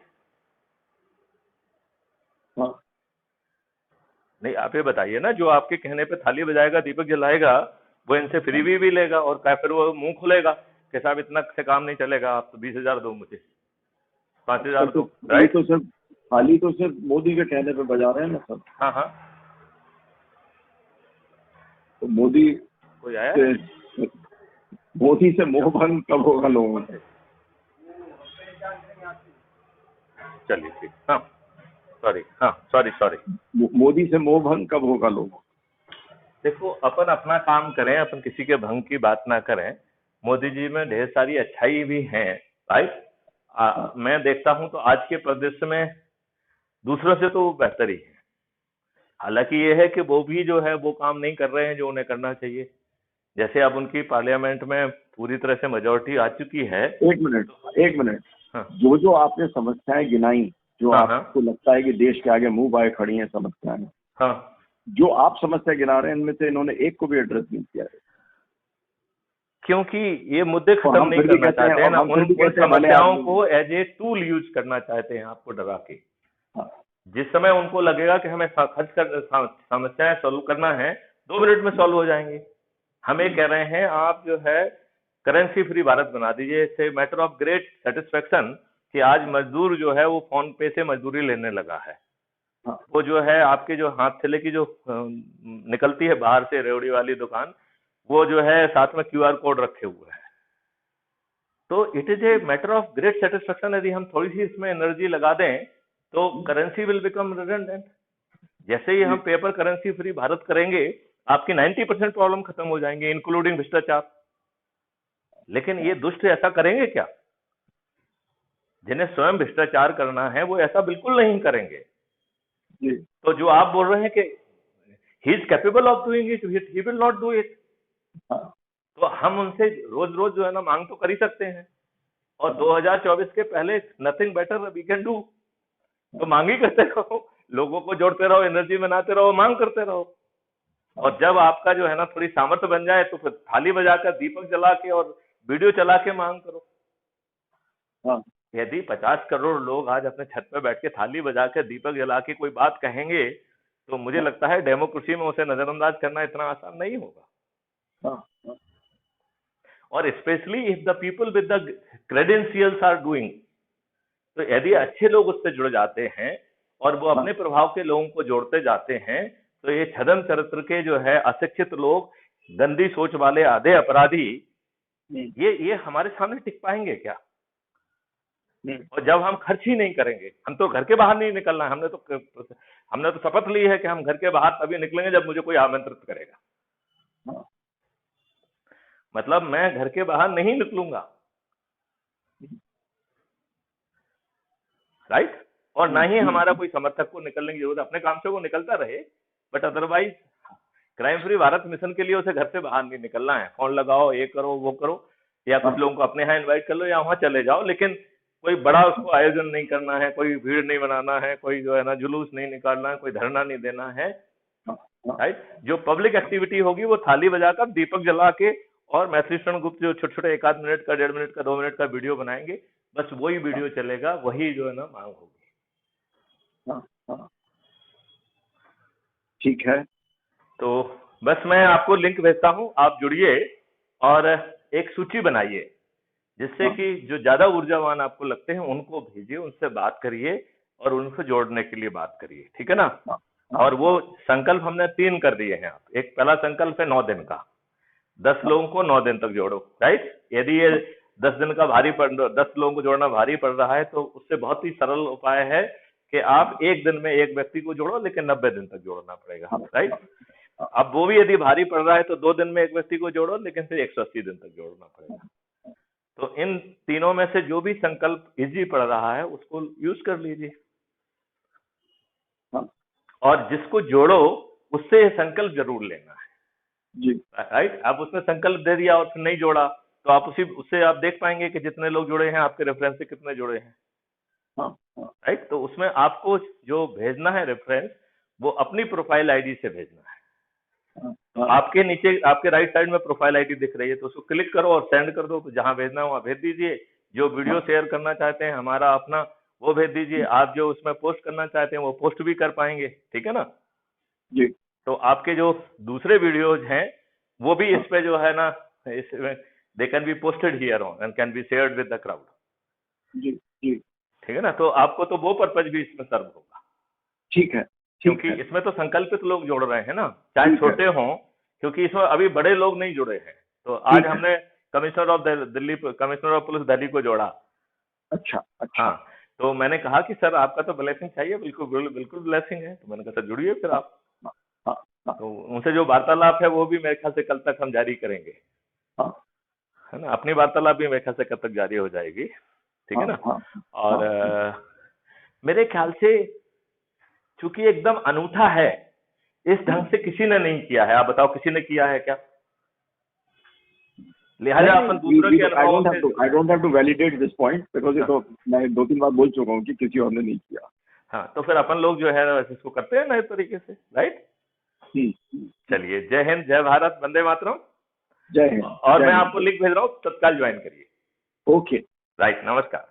हाँ, नहीं, आप ये बताइए ना, जो आपके कहने पे थाली बजाएगा, दीपक जलाएगा, वो इनसे फ्री भी लेगा और फिर वो मुंह खुलेगा कि साहब इतना से काम नहीं चलेगा, आप तो 20,000 दो, मुझे 5,000 दो, राइट? तो सिर्फ थाली तो सिर्फ मोदी के कहने पे बजा रहे हैं ना सब। हाँ हाँ, तो मोदी कोई आया? मोदी से मोह भंग कब होगा लोगों से? चलिए ठीक, हाँ सॉरी मोदी से मोह भंग कब होगा लोगों? देखो, अपन अपना काम करें, अपन किसी के भंग की बात ना करें। मोदी जी में ढेर सारी अच्छाई भी हैं, राइट? मैं देखता हूं तो आज के परिदृश्य में दूसरों से तो बेहतर ही है। हालांकि ये है कि वो भी जो है वो काम नहीं कर रहे हैं जो उन्हें करना चाहिए। जैसे अब उनकी पार्लियामेंट में पूरी तरह से मेजोरिटी आ चुकी है। एक मिनट, हाँ। जो आपने समस्याएं गिनाई, जो आपको लगता है कि देश के आगे मुंह बाए खड़ी हैं समस्याएं, हाँ, जो आप समस्या गिना रहे हैं इनमें से इन्होंने एक को भी एड्रेस नहीं किया है। क्योंकि ये मुद्दे खत्म नहीं करना चाहते हैं ना, उन समस्याओं को एज ए टूल यूज करना चाहते हैं आपको डरा के। जिस समय उनको लगेगा कि हमें खर्च कर समस्याएं सॉल्व करना है, 2 मिनट में सॉल्व हो जाएंगे। हम ये कह रहे हैं आप जो है करेंसी फ्री भारत बना दीजिए। It's matter of great satisfaction कि आज मजदूर जो है वो फोन पे से मजदूरी लेने लगा है। वो जो है आपके जो हाथ थैले की जो निकलती है बाहर से रेवड़ी वाली दुकान, वो जो है साथ में QR कोड रखे हुए हैं। तो it is a matter of great satisfaction. यदि हम थोड़ी सी इसमें एनर्जी लगा दें तो करेंसी विल बिकम रिडंडेंट। जैसे ही हम पेपर करेंसी फ्री भारत करेंगे, आपकी 90% प्रॉब्लम खत्म हो जाएंगे, इंक्लूडिंग भ्रष्टाचार। लेकिन ये दुष्ट ऐसा करेंगे क्या? जिन्हें स्वयं भ्रष्टाचार करना है वो ऐसा बिल्कुल नहीं करेंगे। तो जो आप बोल रहे हैं कि he is capable of doing it, he will not do it, तो हम उनसे रोज रोज जो है ना मांग तो कर ही सकते हैं। और 2024 के पहले nothing better we can do, तो मांग ही करते रहो, लोगों को जोड़ते रहो, एनर्जी बनाते रहो, मांग करते रहो। और जब आपका जो है ना थोड़ी सामर्थ्य बन जाए तो फिर थाली बजाकर, दीपक जला के और वीडियो चला के मांग करो। यदि 50 करोड़ लोग आज अपने छत पे बैठ के थाली बजा के, दीपक जला के कोई बात कहेंगे तो मुझे लगता है डेमोक्रेसी में उसे नजरअंदाज करना इतना आसान नहीं होगा। और specially if the people with the credentials are doing, तो यदि अच्छे लोग उससे जुड़ जाते हैं और वो अपने प्रभाव के लोगों को जोड़ते जाते हैं, तो ये छदम चरित्र के जो है अशिक्षित लोग, गंदी सोच वाले आधे अपराधी, ये हमारे सामने टिक पाएंगे क्या? और जब हम खर्च ही नहीं करेंगे, हम तो घर के बाहर नहीं निकलना है, हमने तो शपथ ली है कि हम घर के बाहर तभी निकलेंगे जब मुझे कोई आमंत्रित करेगा। मतलब मैं घर के बाहर नहीं निकलूंगा, राइट? और ना ही हमारा कोई समर्थक को निकलने की जरूरत, अपने काम से वो निकलता रहे, but otherwise crime free Bharat mission के लिए उसे घर से बाहर नहीं निकलना है। फोन लगाओ, ये करो, वो करो, या कुछ लोगों को अपने यहाँ इन्वाइट कर लो या वहां चले जाओ, लेकिन कोई बड़ा उसको आयोजन नहीं करना है, कोई भीड़ नहीं बनाना है, कोई जो है ना जुलूस नहीं निकालना है, कोई धरना नहीं देना है, राइट? जो पब्लिक एक्टिविटी होगी वो थाली बजाकर, दीपक जला के और मैथिली शरण गुप्त जो छोटे छोटे 1 मिनट का, 1.5 मिनट का, 2 मिनट का वीडियो बनाएंगे, बस वही वीडियो चलेगा, वही जो है ना मांग होगी। ठीक है, तो बस मैं आपको लिंक भेजता हूँ, आप जुड़िए और एक सूची बनाइए जिससे कि जो ज्यादा ऊर्जावान आपको लगते हैं उनको भेजिए, उनसे बात करिए और उनको जोड़ने के लिए बात करिए, ठीक है ना? और वो संकल्प हमने 3 कर दिए हैं। आप एक पहला संकल्प है 9 दिन का, 10 लोगों को 9 दिन तक जोड़ो, राइट। यदि ये 10 दिन का 10 लोगों को जोड़ना भारी पड़ रहा है तो उससे बहुत ही सरल उपाय है कि आप एक दिन में एक व्यक्ति को जोड़ो, लेकिन 90 दिन तक जोड़ना पड़ेगा, राइट। अब वो भी यदि भारी पड़ रहा है तो 2 दिन में एक व्यक्ति को जोड़ो, लेकिन फिर 180 दिन तक जोड़ना पड़ेगा। तो इन तीनों में से जो भी संकल्प इजी पड़ रहा है उसको यूज कर लीजिए, और जिसको जोड़ो उससे ये संकल्प जरूर लेना है जी, राइट। आप उसमें संकल्प दे दिया और फिर नहीं जोड़ा तो आप उससे आप देख पाएंगे कि जितने लोग जुड़े हैं आपके रेफरेंस से कितने जुड़े हैं, राइट। तो उसमें आपको जो भेजना है रेफरेंस वो अपनी प्रोफाइल आईडी से भेजना है। आपके नीचे आपके राइट साइड में प्रोफाइल आईडी दिख रही है, तो उसको क्लिक करो और सेंड कर दो। तो जहां भेजना है वहां भेज दीजिए। जो वीडियो शेयर करना चाहते हैं हमारा अपना, वो भेज दीजिए। आप जो उसमें पोस्ट करना चाहते हैं वो पोस्ट भी कर पाएंगे, ठीक है ना जी। तो आपके जो दूसरे वीडियोज हैं वो भी इस पे जो है ना, इसमें they can be posted here on and can be shared with the crowd. जी जी, ठीक है ना। तो आपको तो वो पर्पज भी इसमें सर्व होगा। ठीक है, क्योंकि इसमें तो संकल्पित लोग जोड़ रहे हैं ना, चाहे छोटे हों, क्योंकि इसमें अभी बड़े लोग नहीं जुड़े हैं। तो आज हमने कमिश्नर ऑफ पुलिस दिल्ली को जोड़ा। अच्छा अच्छा। हाँ, तो मैंने कहा कि सर आपका तो ब्लेसिंग चाहिए। बिल्कुल बिल्कुल ब्लेसिंग है। तो मैंने कहा सर जुड़िए फिर आप। तो उनसे जो वार्तालाप है वो भी मेरे ख्याल से कल तक हम जारी करेंगे, है ना। अपनी वार्तालाप भी मेरे ख्याल से कल तक जारी हो जाएगी, ठीक है ना। और मेरे ख्याल से चूंकि एकदम अनूठा है, इस ढंग से किसी ने नहीं किया है। आप बताओ किसी ने किया है क्या? लिहाजा अपन दूसरों के अनुभव से I don't have to validate this point because ये तो मैं 2-3 बार बोल चुका हूँ कि किसी और ने नहीं किया। हाँ, तो फिर अपन लोग जो है इसको करते हैं नए तरीके से, राइट। चलिए, जय हिंद, जय भारत, वंदे मातरम। जय हिंद। और मैं आपको लिंक भेज रहा हूँ, तत्काल ज्वाइन करिए। ओके, राइट, नमस्कार।